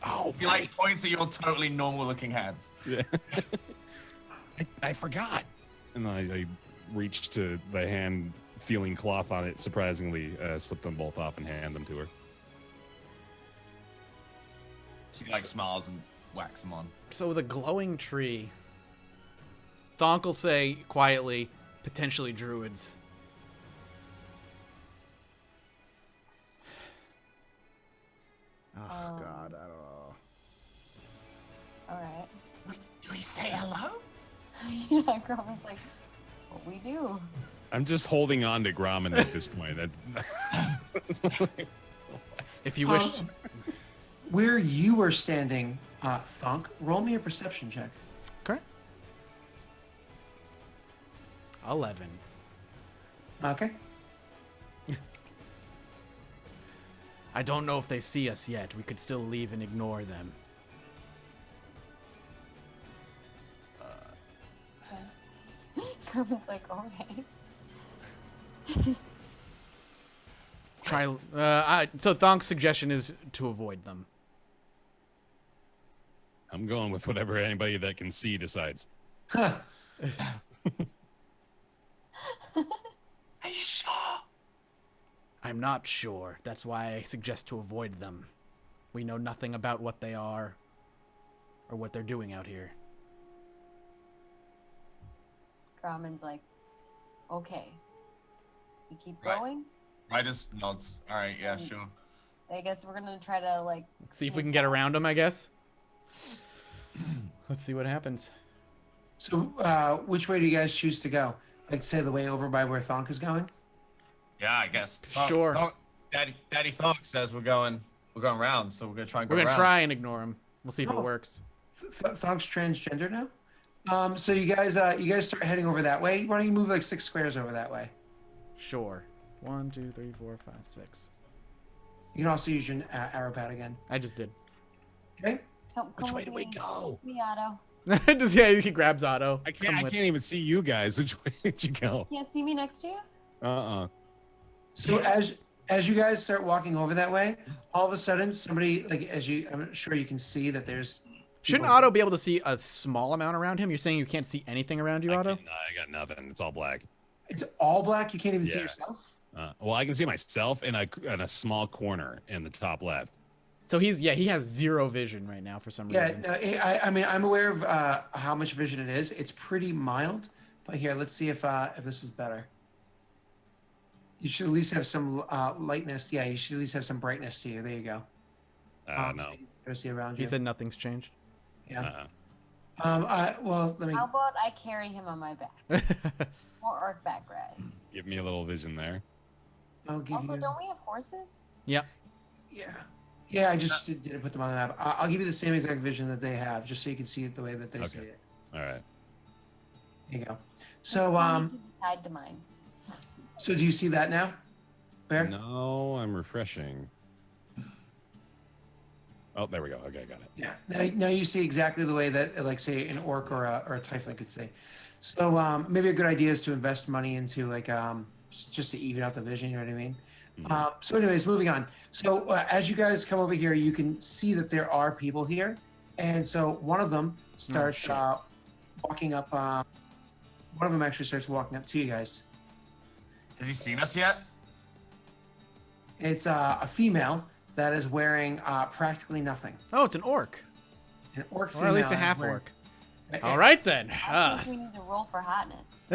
Oh, He like points at your totally normal looking hands. Yeah. I forgot. And I reached to the hand, feeling cloth on it, surprisingly slipped them both off and hand them to her. She like smiles and whacks them on. So the glowing tree. Thonk will say quietly, potentially druids. Oh God, I don't know. All right. Do we say hello? Yeah, Gromen's like, what we do. I'm just holding on to Gromen at this point. If you wish. Where you are standing, Thunk, roll me a perception check. Okay. 11. Okay. I don't know if they see us yet. We could still leave and ignore them. Gromen's like, okay. Try. So Thonk's suggestion is to avoid them. I'm going with whatever anybody that can see decides. Huh. Are you sure? I'm not sure. That's why I suggest to avoid them. We know nothing about what they are or what they're doing out here. Gromen's like, okay. We keep Right. going. I just nods. All right, yeah, sure. I guess we're gonna try to like See if we can get around them, I guess. Let's see what happens. So, which way do you guys choose to go? Like, say the way over by where Thonk is going? Yeah, I guess. Sure. Daddy Thonk says we're going round, so we're gonna try and go We're gonna round. try and ignore him. We'll see if it Oh. works. Thonk's transgender now. So you guys start heading over that way. Why don't you move like 6 squares over that way? Sure. 1, 2, 3, 4, 5, 6. You can also use your arrow pad again. I just did. Okay. Come Which way with do we me. go? Me, Otto. Just yeah, he grabs Otto. I Come can't with- even see you guys. Which way did you go? Can't see me next to you? So as you guys start walking over that way, all of a sudden somebody I'm sure you can see that there's. Shouldn't people- Otto be able to see a small amount around him? You're saying you can't see anything around you, Otto? I got nothing. It's all black. It's all black. You can't even see Yeah. yourself. Well, I can see myself in a small corner in the top left. So he has 0 vision right now for some Yeah, reason. no, I mean, I'm aware of how much vision it is. It's pretty mild, but here, let's see if this is better. You should at least have some lightness. Yeah, you should at least have some brightness to you. There you go. No. To see around He you. said nothing's changed. Yeah. Uh-uh. Well, let me. How about I carry him on my back? More orc back rides. Give me a little vision there. I'll give Also, you. don't we have horses? Yep. Yeah, I just didn't put them on the map. I'll give you the same exact vision that they have, just so you can see it the way that they see Okay. it. All right. There you go. It's So, probably tied to mine. so do you see that now, Bear? No, I'm refreshing. Oh, there we go. Okay, got it. Yeah. Now you see exactly the way that, like, say, an orc or a tiefling could see. So maybe a good idea is to invest money into like just to even out the vision. You know what I mean? So, anyways, moving on. So as you guys come over here, you can see that there are people here, and so one of them starts shit. walking up. One of them actually starts walking up to you guys. Has he seen us yet? It's a female that is wearing practically nothing. Oh, it's an orc. An orc Or female. at least a is half wearing- orc. All right then. I think we need to roll for hotness.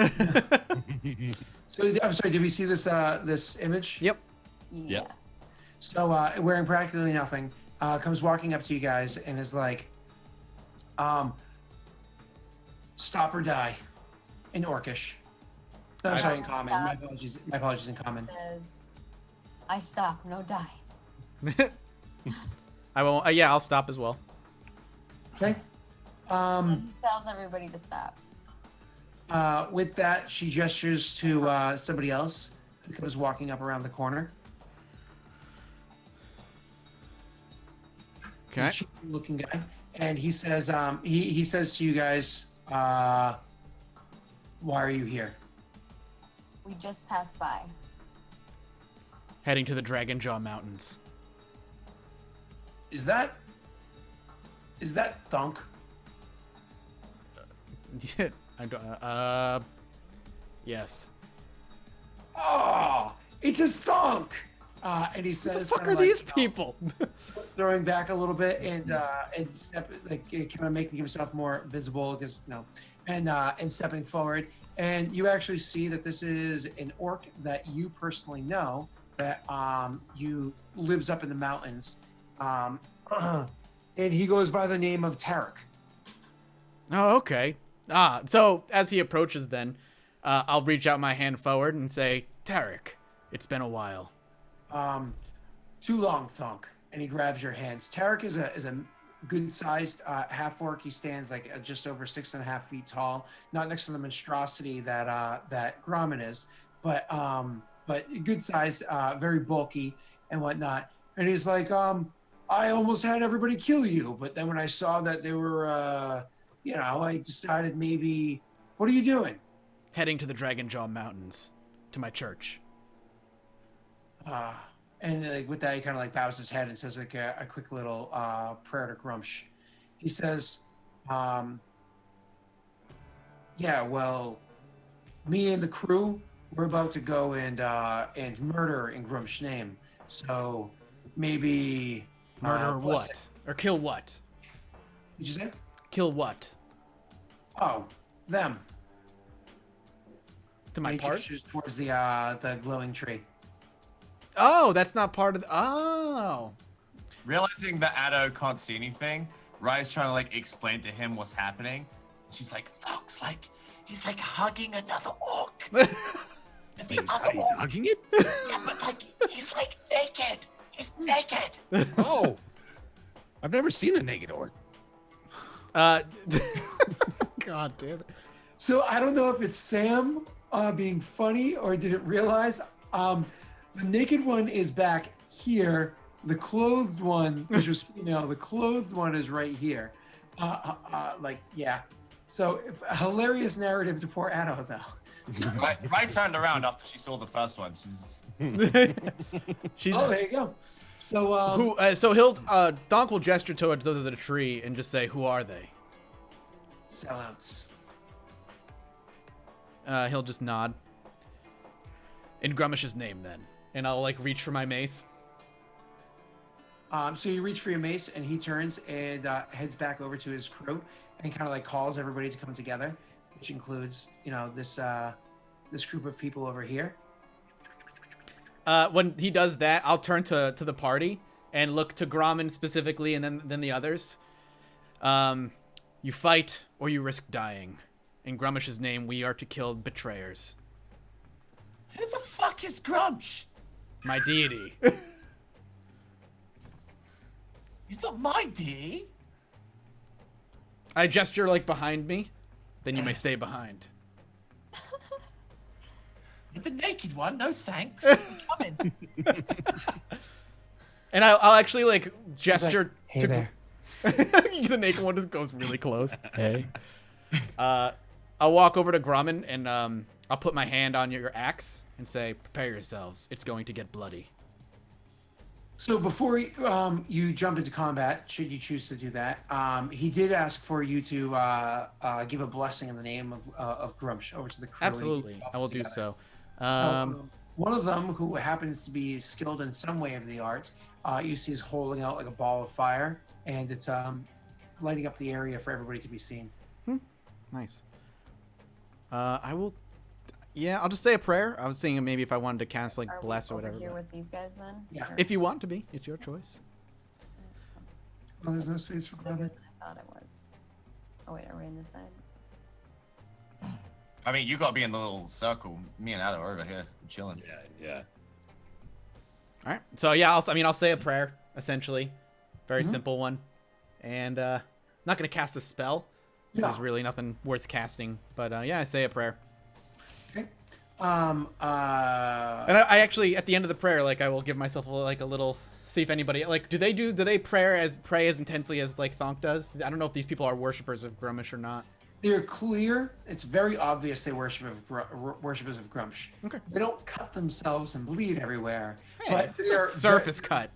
So I'm sorry. Did we see this this image? Yep. Yeah. Yep. So wearing practically nothing, comes walking up to you guys and is like, "Stop or die," in Orcish. No, sorry, in common. My Stops. apologies. My apologies, in common. Says, I stop, no die. I won't. Yeah, I'll stop as well. Okay. And he tells everybody to stop. With that, she gestures to somebody else who comes walking up around the corner. Okay. He's a cheap-looking guy, and he says, he says to you guys, "Why are you here?" We just passed by. Heading to the Dragon Jaw Mountains. Is that Thunk? I don't, yes. Oh, it's a Thunk! And he What says, the fuck kinda are like, these you know, people? throwing back a little bit and kind of making himself more visible because and stepping forward. And you actually see that this is an orc that you personally know that you lives up in the mountains. And he goes by the name of Tarek. Oh, okay. So as he approaches, then I'll reach out my hand forward and say, "Tarek, it's been a while." Too long, Thunk. And he grabs your hands. Tarek is a good-sized half orc. He stands like just over 6.5 feet tall. Not next to the monstrosity that Gromen is, but good size, very bulky and whatnot. And he's like, I almost had everybody kill you, but then when I saw that they were, I decided maybe. What are you doing? Heading to the Dragon Jaw Mountains, to my church. And like with that, he kind of like bows his head and says like a quick little prayer to Grumish. He says, "Yeah, well, me and the crew, we're about to go and murder in Grumish's name. So maybe Murder what's what? Or kill what? Did you say? Kill what? Oh, them." To my And he part? gestures towards the glowing tree. Oh, that's not part of the... Oh. Realizing that Addo can't see anything, Rye's trying to like explain to him what's happening. She's like, looks like he's like hugging another orc. And the other He's orc, hugging it? yeah, but like he's like naked. He's naked. Oh. I've never seen a naked orc. God damn it. So I don't know if it's Sam being funny or didn't realize. The naked one is back here. The clothed one, which was female, the clothed one is right here. Yeah. So hilarious narrative to poor Addo though. Rye turned around after she saw the first one. She's, Oh, there you go. So so Donk will gesture towards those of the tree and just say, "Who are they?" sellouts. He'll just nod. In Grumish's name, then, and I'll like reach for my mace. So you reach for your mace, and he turns and heads back over to his crew, and kind of like calls everybody to come together, which includes, this group of people over here. When he does that, I'll turn to the party and look to Gromen specifically, and then the others. You fight or you risk dying. In Grumish's name, we are to kill betrayers. Who the fuck is Grumsh? My deity. He's not my deity. I gesture like behind me, then you may stay behind. The naked one, no thanks. I'm coming. And I'll actually like gesture Hey to there. the naked one just goes really close. Hey. I'll walk over to Gromen and I'll put my hand on your axe and say, "Prepare yourselves. It's going to get bloody." So before you jump into combat, should you choose to do that, he did ask for you to give a blessing in the name of Grumish over to the crew. Absolutely, I will do so. One of them, who happens to be skilled in some way of the art, you see is holding out like a ball of fire, and it's lighting up the area for everybody to be seen. Nice. I will. Yeah, I'll just say a prayer. I was thinking maybe if I wanted to cast like Are bless or we over whatever. here but- with these guys then? Yeah. Or- If you want to be, it's your choice. Oh, there's no space for Gromen. I thought it was. Oh wait, are we in this side? I mean, you gotta be in the little circle. Me and Ada are over here chilling. Yeah. All right. So yeah, I'll say a prayer essentially, very simple one, and not gonna cast a spell. There's really nothing worth casting, but yeah, I say a prayer. Okay. And I actually, at the end of the prayer, like I will give myself like a little, see if anybody like, do they pray as intensely as like Thonk does? I don't know if these people are worshippers of Grumish or not. They're clear. It's very obvious they worshippers of Grumsh. Okay. They don't cut themselves and bleed everywhere, Hey, but it's just they're a surface cut.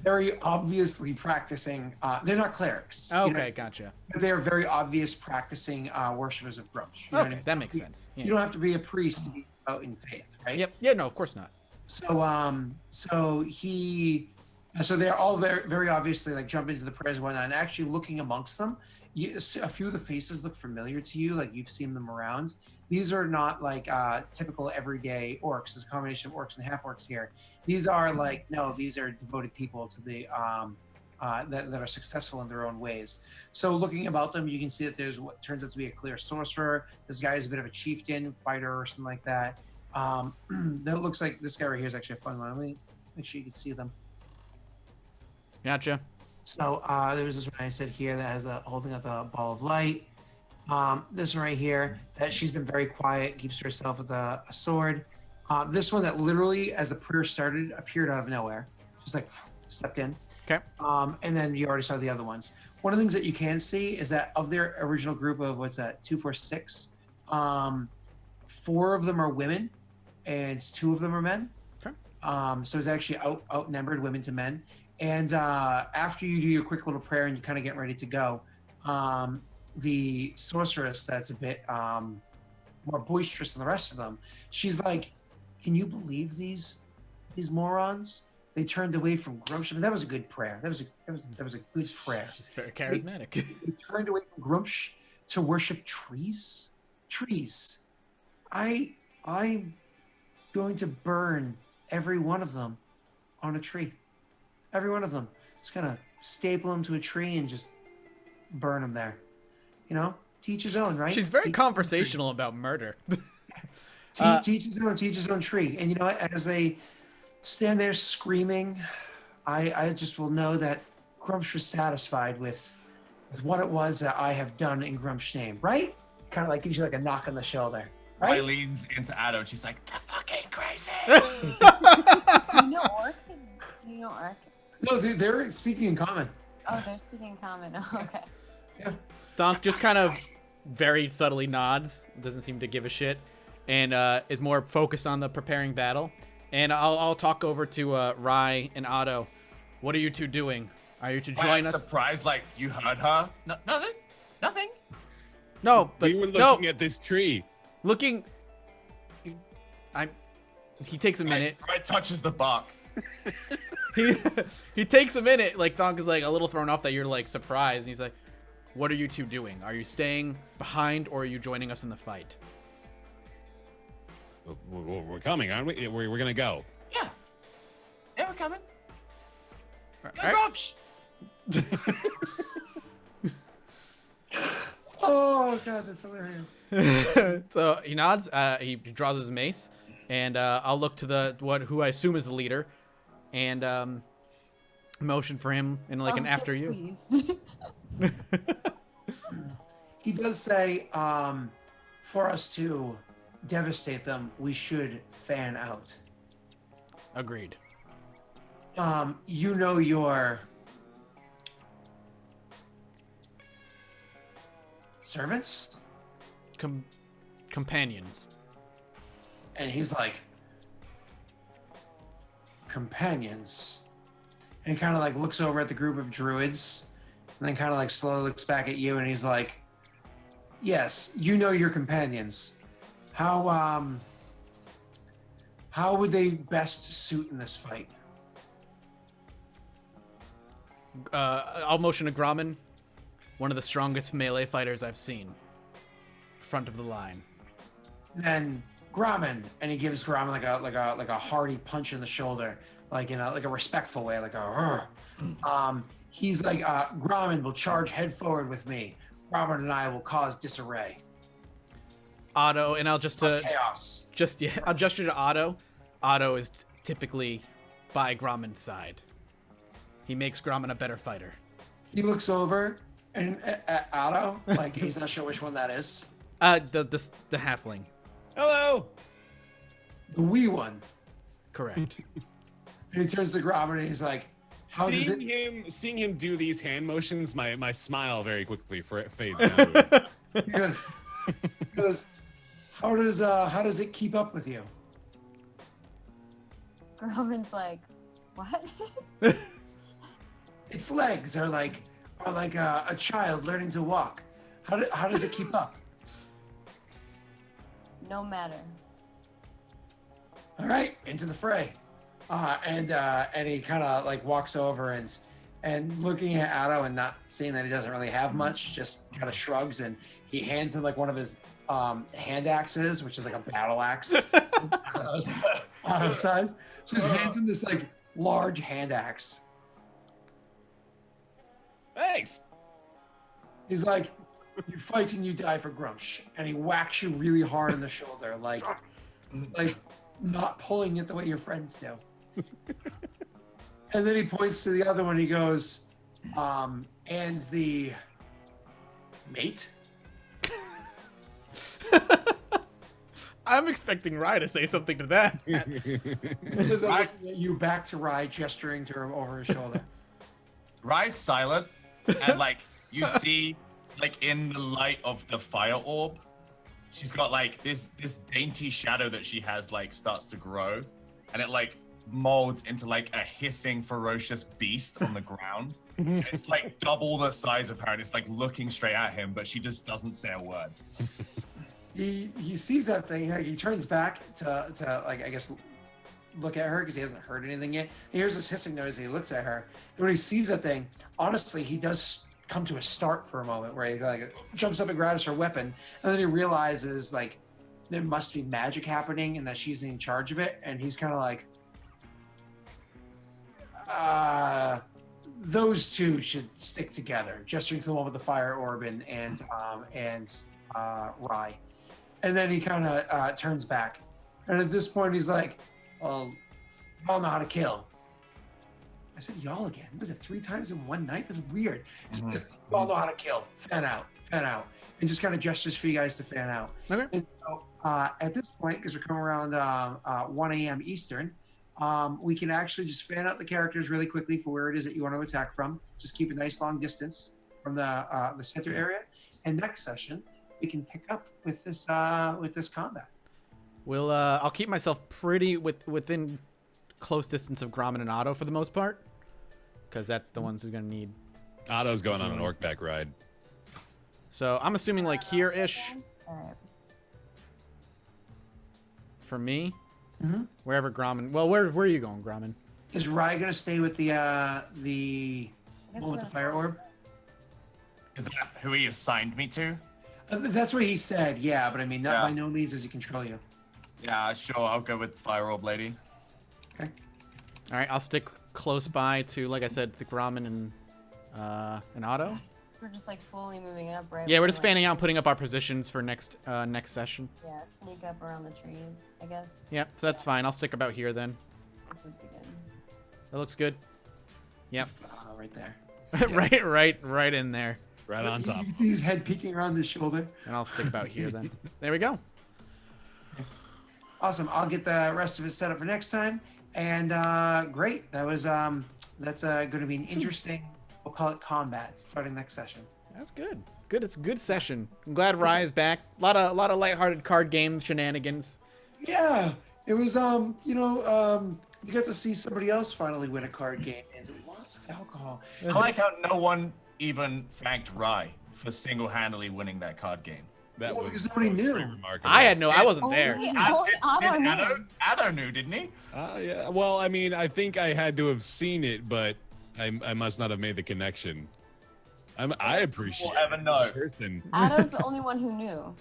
very obviously practicing. They're not clerics. Okay, gotcha. But they're very obvious practicing worshippers of Grumsh. You know what I Okay, mean? that makes sense. Yeah. You don't have to be a priest to be out in faith, right? Yep. Yeah. No, of course not. So they're all very, very obviously like jump into the prayers and whatnot, and actually looking amongst them, a few of the faces look familiar to you, like you've seen them around. These are not like typical everyday orcs. There's a combination of orcs and half orcs here. These are like, no, these are devoted people to the that are successful in their own ways. So looking about them, you can see that there's what turns out to be a clear sorcerer. This guy is a bit of a chieftain, fighter, or something like that. That looks like this guy right here is actually a fun one. Let me make sure you can see them. Gotcha. So there was this one I said here that has the holding up the ball of light. This one right here, that she's been very quiet, keeps to herself with a sword. This one that literally, as the prayer started, appeared out of nowhere. Just like stepped in. Okay. And then you already saw the other ones. One of the things that you can see is that of their original group of, 2, 4, 6, 4 of them are women and 2 of them are men. Okay. So it's actually outnumbered women to men. And after you do your quick little prayer and you kind of get ready to go, the sorceress that's a bit more boisterous than the rest of them, she's like, "Can you believe these morons? They turned away from Grumsh." I mean, that was a good prayer. That was a good prayer. She's very charismatic. They turned away from Grumsh to worship trees. Trees. I'm going to burn every one of them on a tree. Every one of them. Just kind of staple them to a tree and just burn him there. You know, teach his own, right? She's very Teach- conversational about murder. teach his own tree. And you know what? As they stand there screaming, I just will know that Grumish was satisfied with what it was that I have done in Grumsh's name, right? Kind of like gives you like a knock on the shoulder, Rai right? leans into Ado and she's like, "They're fucking crazy." Do you know Orc? Do you know Orc? No, they're speaking in common. Oh, they're speaking common. Oh, okay. Yeah. Donk just kind of very subtly nods, doesn't seem to give a shit, and is more focused on the preparing battle. And I'll talk over to Rai and Otto. What are you two doing? Are you to join I'm us? surprised, like, you heard her. No, nothing. No, but We were no. looking at this tree. Looking. He takes a minute. Rai touches the bark. He takes a minute. Like Donk is like a little thrown off that you're like surprised. And he's like, "What are you two doing? Are you staying behind or are you joining us in the fight?" We're coming, aren't we? We're gonna go. Yeah. Yeah, we're coming. Go All right. Grumsh. Oh god, that's hilarious. So he nods. He draws his mace, and I'll look to who I assume is the leader, and motion for him in like an Oh, after yes, you. please. He does say, for us to devastate them, we should fan out. Agreed. You know your servants? Companions. And he's like, companions. And he kind of like looks over at the group of druids and then kind of like slowly looks back at you and he's like, yes, you know your companions. How would they best suit in this fight? I'll motion to Gromen, one of the strongest melee fighters I've seen. Front of the line. Then Gromen, and he gives Gromen like a hearty punch in the shoulder, like in a respectful way, like a. He's like, Gromen will charge head forward with me. Gromen and I will cause disarray, Otto, and I'll just cause chaos. I'll gesture to Otto. Otto is typically by Gromen's side. He makes Gromen a better fighter. He looks over and at Otto, like he's not sure which one that is. The halfling. Hello. The wee one. Correct. And he turns to Gromen and he's like, how does it? Seeing him do these hand motions, my smile very quickly fades down. He goes, how does it keep up with you? Gromen's like, what? Its legs are like a child learning to walk. How does it keep up? No matter. All right, into the fray. And he kind of like walks over and looking at Otto and not seeing that he doesn't really have much, just kind of shrugs and he hands him like one of his hand axes, which is like a battle axe, Otto's size. So he hands him this like large hand axe. Thanks. He's like, you fight and you die for Grumsh, and he whacks you really hard in the shoulder, like not pulling it the way your friends do. And then he points to the other one. He goes, "Anne's the mate." I'm expecting Rai to say something to that. He says that looking at you back to Rai, gesturing to him over his shoulder. Rai's silent, and like you see, like in the light of the fire orb, she's got like this dainty shadow that she has like starts to grow, and it like molds into like a hissing, ferocious beast on the ground. And it's like double the size of her, and it's like looking straight at him, but she just doesn't say a word. He sees that thing. Like, he turns back to like I guess look at her because he hasn't heard anything yet. He hears this hissing noise. And he looks at her. And when he sees that thing, honestly, he does come to a start for a moment where he like jumps up and grabs her weapon, and then he realizes like there must be magic happening and that she's in charge of it. And he's kind of like, those two should stick together, gesturing to the one with the fire orb and Rye. And then he kind of turns back. And at this point, he's like, well, y'all know how to kill. I said, y'all again? Was it 3 times in one night? That's weird. Mhm. Y'all know how to kill. Fan out. And just kind of gestures for you guys to fan out. Okay. And so at this point, because we're coming around 1 a.m. Eastern, we can actually just fan out the characters really quickly for where it is that you want to attack from. Just keep a nice long distance from the center area. And next session, we can pick up with this combat. I'll keep myself pretty within close distance of Gromen and Otto for the most part, because that's the ones who's gonna need. Otto's going on an orc-back ride. So I'm assuming like here-ish Alright. for me. Mm-hmm. Wherever Gromen. Well, where are you going, Gromen? Is Rye gonna stay with the I guess one with we're the gonna fire orb? Is that who he assigned me to? That's what he said. Yeah, but I mean, Yeah. by no means does he control you. Yeah, sure. I'll go with Fire Orb Lady. Okay. All right, I'll stick close by to, like I said, the Gromen and Otto. We're just like slowly moving up, right? Yeah, we're just like, fanning out, and putting up our positions for next session. Yeah, sneak up around the trees, I guess. Yeah, so that's fine. I'll stick about here then. This would be good. That looks good. Yep. Right there. right in there. Right on You top. can see his head peeking around his shoulder. And I'll stick about here then. There we go. Awesome. I'll get the rest of it set up for next time. And great. That's going to be an interesting, we'll call it combat, starting next session. That's good. Good. It's a good session. I'm glad Rye is back. A lot of lighthearted card game shenanigans. Yeah. It was, you got to see somebody else finally win a card game. And lots of alcohol. I like how no one even thanked Rye for single-handedly winning that card game. That Well, was because nobody knew. pretty remarkable. I wasn't there. Only Did Otto knew. Addo knew, didn't he? Yeah. Well, I mean, I think I had to have seen it, but I must not have made the connection. I appreciate We'll ever know. the person. Otto's the only one who knew.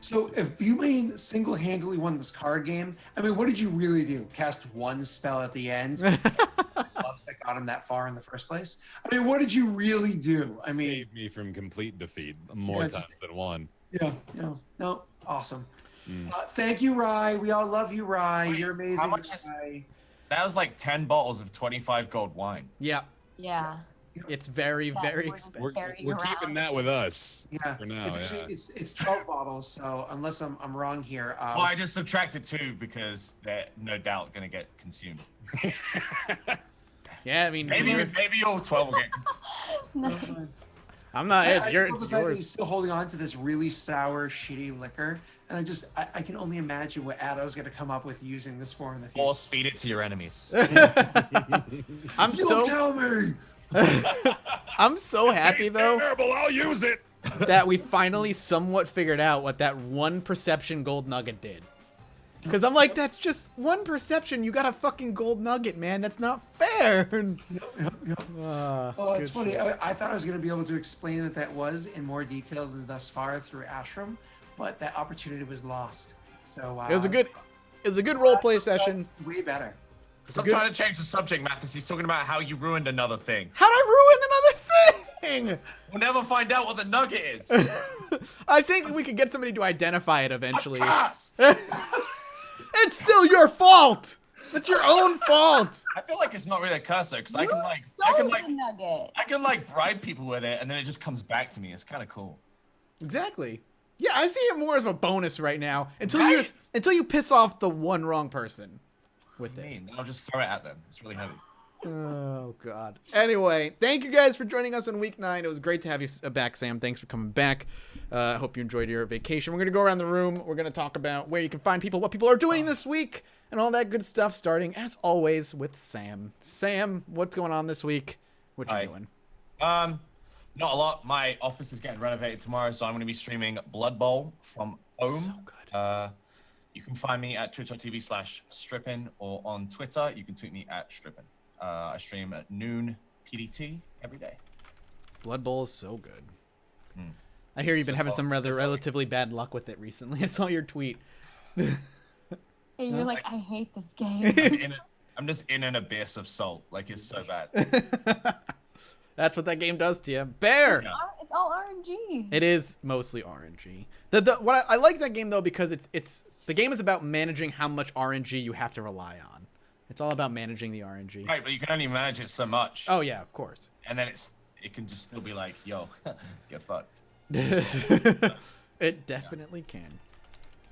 So if you mean single-handedly won this card game, I mean, what did you really do? Cast one spell at the end? Gloves that got him that far in the first place? I mean, what did you really do? I mean, Saved me from complete defeat more Yeah, times than one. yeah, no, awesome. Mm. Thank you, Rye. We all love you, Rye. Wait, You're amazing. how much is- Rye. That was like 10 bottles of 25 gold wine. Yeah. Yeah. It's very, That very we're just expensive. carrying We're around. keeping that with us Yeah, for now. it's, Yeah. actually, it's 12 bottles. So unless I'm wrong here, Well, I just subtracted 2 because they're no doubt going to get consumed. Yeah, I mean, Maybe all 12 will get consumed. I'm not. I It's love your. the It's fact that he's yours. still holding on to this really sour, shitty liquor, and I can only imagine what Addo's gonna come up with using this for in the future. Force feed it to your enemies. I'm Don't so. tell me. I'm so happy though Terrible, I'll use it. that we finally somewhat figured out what that one perception gold nugget did. Because I'm like, that's just one perception. You got a fucking gold nugget, man. That's not fair. Oh, it's funny. I thought I was gonna be able to explain what that was in more detail than thus far through Ashram, but that opportunity was lost. So It was a good role play session. Way better. Stop good- trying to change the subject, Mathis. He's talking about how you ruined another thing. How'd I ruin another thing? We'll never find out what the nugget is. I think we could get somebody to identify it eventually. Cursed. It's still your fault. It's your own fault. I feel like it's not really a curse though, because I You can stole the nugget. I can like bribe people with it, and then it just comes back to me. It's kind of cool. Exactly. Yeah, I see it more as a bonus right now until Right? you piss off the one wrong person with I it. mean, I'll just throw it at them. It's really heavy. Oh God. Anyway, thank you guys for joining us on week 9. It was great to have you back, Sam. Thanks for coming back. I hope you enjoyed your vacation. We're gonna go around the room. We're gonna talk about where you can find people, what people are doing this week, and all that good stuff. Starting as always with Sam. Sam, what's going on this week? What you Hi. doing? Not a lot. My office is getting renovated tomorrow, so I'm going to be streaming Blood Bowl from home. So good. You can find me at twitch.tv/strippin, or on Twitter, you can tweet me at strippin. I stream at noon PDT every day. Blood Bowl is so good. Mm. I hear you've been So having sorry- some rather so sorry. relatively bad luck with it recently. I saw your tweet. And you're like, I hate this game. In I'm just in an abyss of salt. Like it's so bad. That's what that game does to you. Bear. It's all RNG. It is mostly RNG. What I like that game though because it's the game is about managing how much RNG you have to rely on. It's all about managing the RNG. Right, but you can only manage it so much. Oh yeah, of course. And then it can just still be like, yo, get fucked. It definitely can.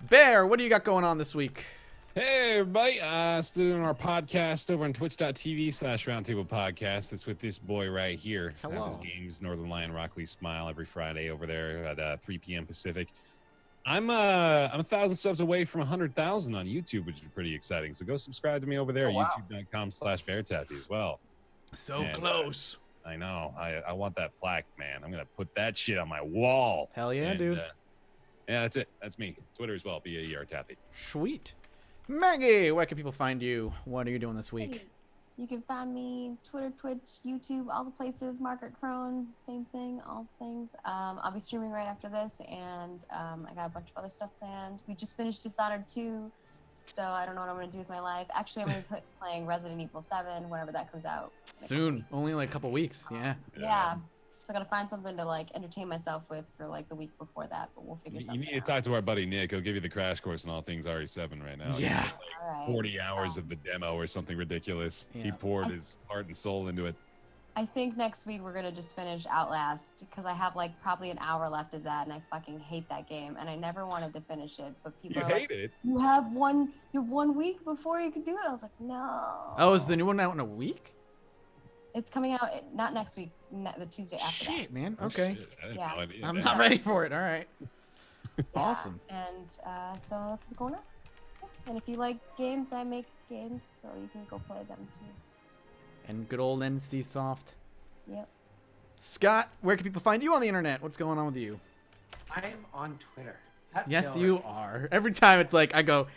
Bear, what do you got going on this week? Hey, everybody. Still doing our podcast over on twitch.tv/roundtable podcast. It's with this boy right here. Hello. His games, Northern Lion, Rockly Smile, every Friday over there at 3 p.m. Pacific. I'm 1,000 subs away from 100,000 on YouTube, which is pretty exciting. So go subscribe to me over there, youtube.com/beartappy as well. So close. I know. I want that plaque, man. I'm gonna put that shit on my wall. Hell yeah, dude. Yeah, that's it. That's me. Twitter as well. BAERTappy. Sweet. Maggie, where can people find you? What are you doing this week? Hey, you can find me Twitter, Twitch, YouTube, all the places. Margaret Crone, same thing, all things. I'll be streaming right after this, and I got a bunch of other stuff planned. We just finished Dishonored 2, so I don't know what I'm going to do with my life. Actually, I'm going to be playing Resident Evil 7 whenever that comes out. Soon. Only like a couple weeks. Yeah. Yeah. So I got to find something to like entertain myself with for like the week before that, but we'll figure You something need to out. talk to our buddy Nick. He'll give you the crash course on all things RE7 right now. Yeah. All right. 40 hours of the demo or something ridiculous. Yeah. He poured his heart and soul into it. I think next week we're gonna just finish Outlast because I have like probably an hour left of that, and I fucking hate that game, and I never wanted to finish it. But people You are hate like, it? you have 1 week before you can do it. I was like, no. Oh, is the new one out in a week? It's coming out not next week, the Tuesday after Shit, man. Oh, Okay. shit. I had Yeah. no idea. I'm That- not ready for it. All right. that. Awesome. And so that's what's going on. Yeah. And if you like games, I make games, so you can go play them too. And good old NC Soft. Yep. Scott, where can people find you on the internet? What's going on with you? I am on Twitter. At Yes, Delrick. you are. Every time it's like I go,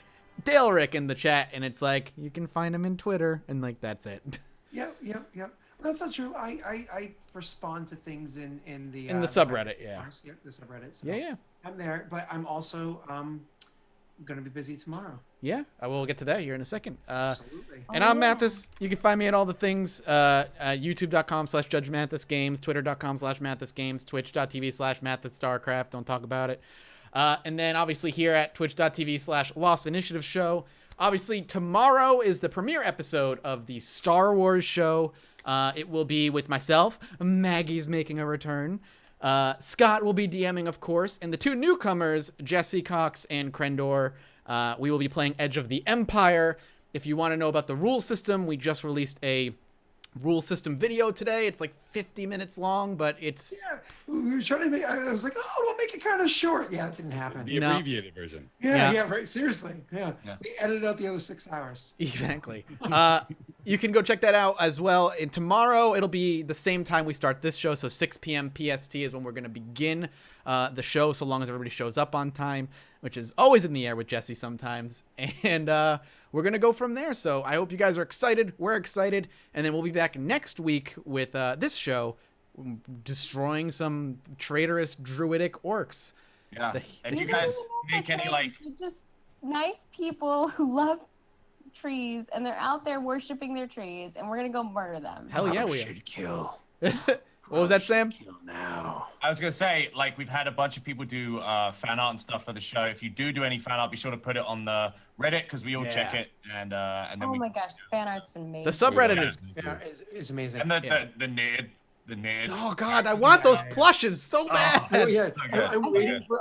Dalerick in the chat, and it's like you can find him in Twitter, and like that's it. Yep. Well, that's not true. I respond to things in the In the subreddit, yeah. Yep, the subreddit. So Yeah. I'm there, but I'm also gonna be busy tomorrow. Yeah, I will get to that here in a second. Absolutely. And Oh, I'm yeah. Mathis. You can find me at all the things. YouTube.com/JudgeMathisGames, Twitter.com/MathisGames, Twitch.tv/MathisStarcraft. Don't talk about it. And then obviously here at Twitch.tv/Lost Initiative Show. Obviously tomorrow is the premiere episode of the Star Wars show. It will be with myself. Maggie's making a return. Scott will be DMing, of course. And the two newcomers, Jesse Cox and Krendor, we will be playing Edge of the Empire. If you want to know about the rule system, we just released a rule system video today. It's like 50 minutes long, but it's... Yeah, we were trying to make. I was like, oh, we'll make it kind of short. Yeah, it didn't happen. The No. abbreviated version. Yeah, right. Seriously. Yeah. Yeah. We edited out the other 6 hours. Exactly. You can go check that out as well. And tomorrow, it'll be the same time we start this show. So 6 p.m. PST is when we're going to begin the show, so long as everybody shows up on time, which is always in the air with Jesse sometimes. And we're going to go from there. So I hope you guys are excited. We're excited. And then we'll be back next week with this show, destroying some traitorous druidic orcs. Yeah. The- If you guys make any like They're just nice people who love trees, and they're out there worshiping their trees, and we're gonna go murder them. Hell yeah, we should kill. What was that, Sam? Kill now. I was gonna say, like, we've had a bunch of people do fan art and stuff for the show. If you do any fan art, be sure to put it on the Reddit because we all check Yeah. it, and then Oh we. my gosh, fan art's been made. The subreddit Yeah. is... Yeah, is amazing. And Yeah. the nerd. Oh, God, I want those plushes so bad. Oh, yeah. So good.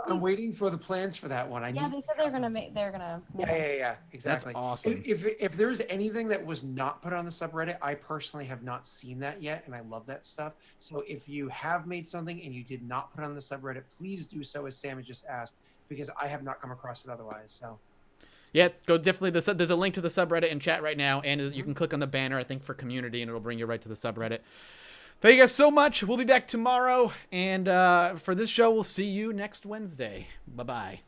I'm waiting for the plans for that one. I Yeah, need. they said they're gonna make. They're gonna. Yeah, exactly. awesome. If there's anything that was not put on the subreddit, I personally have not seen that yet, and I love that stuff. So if you have made something and you did not put it on the subreddit, please do so, as Sam had just asked, because I have not come across it otherwise. So Yeah, go definitely. There's a link to the subreddit in chat right now, and you can click on the banner, I think, for community, and it'll bring you right to the subreddit. Thank you guys so much. We'll be back tomorrow, and for this show, we'll see you next Wednesday. Bye-bye.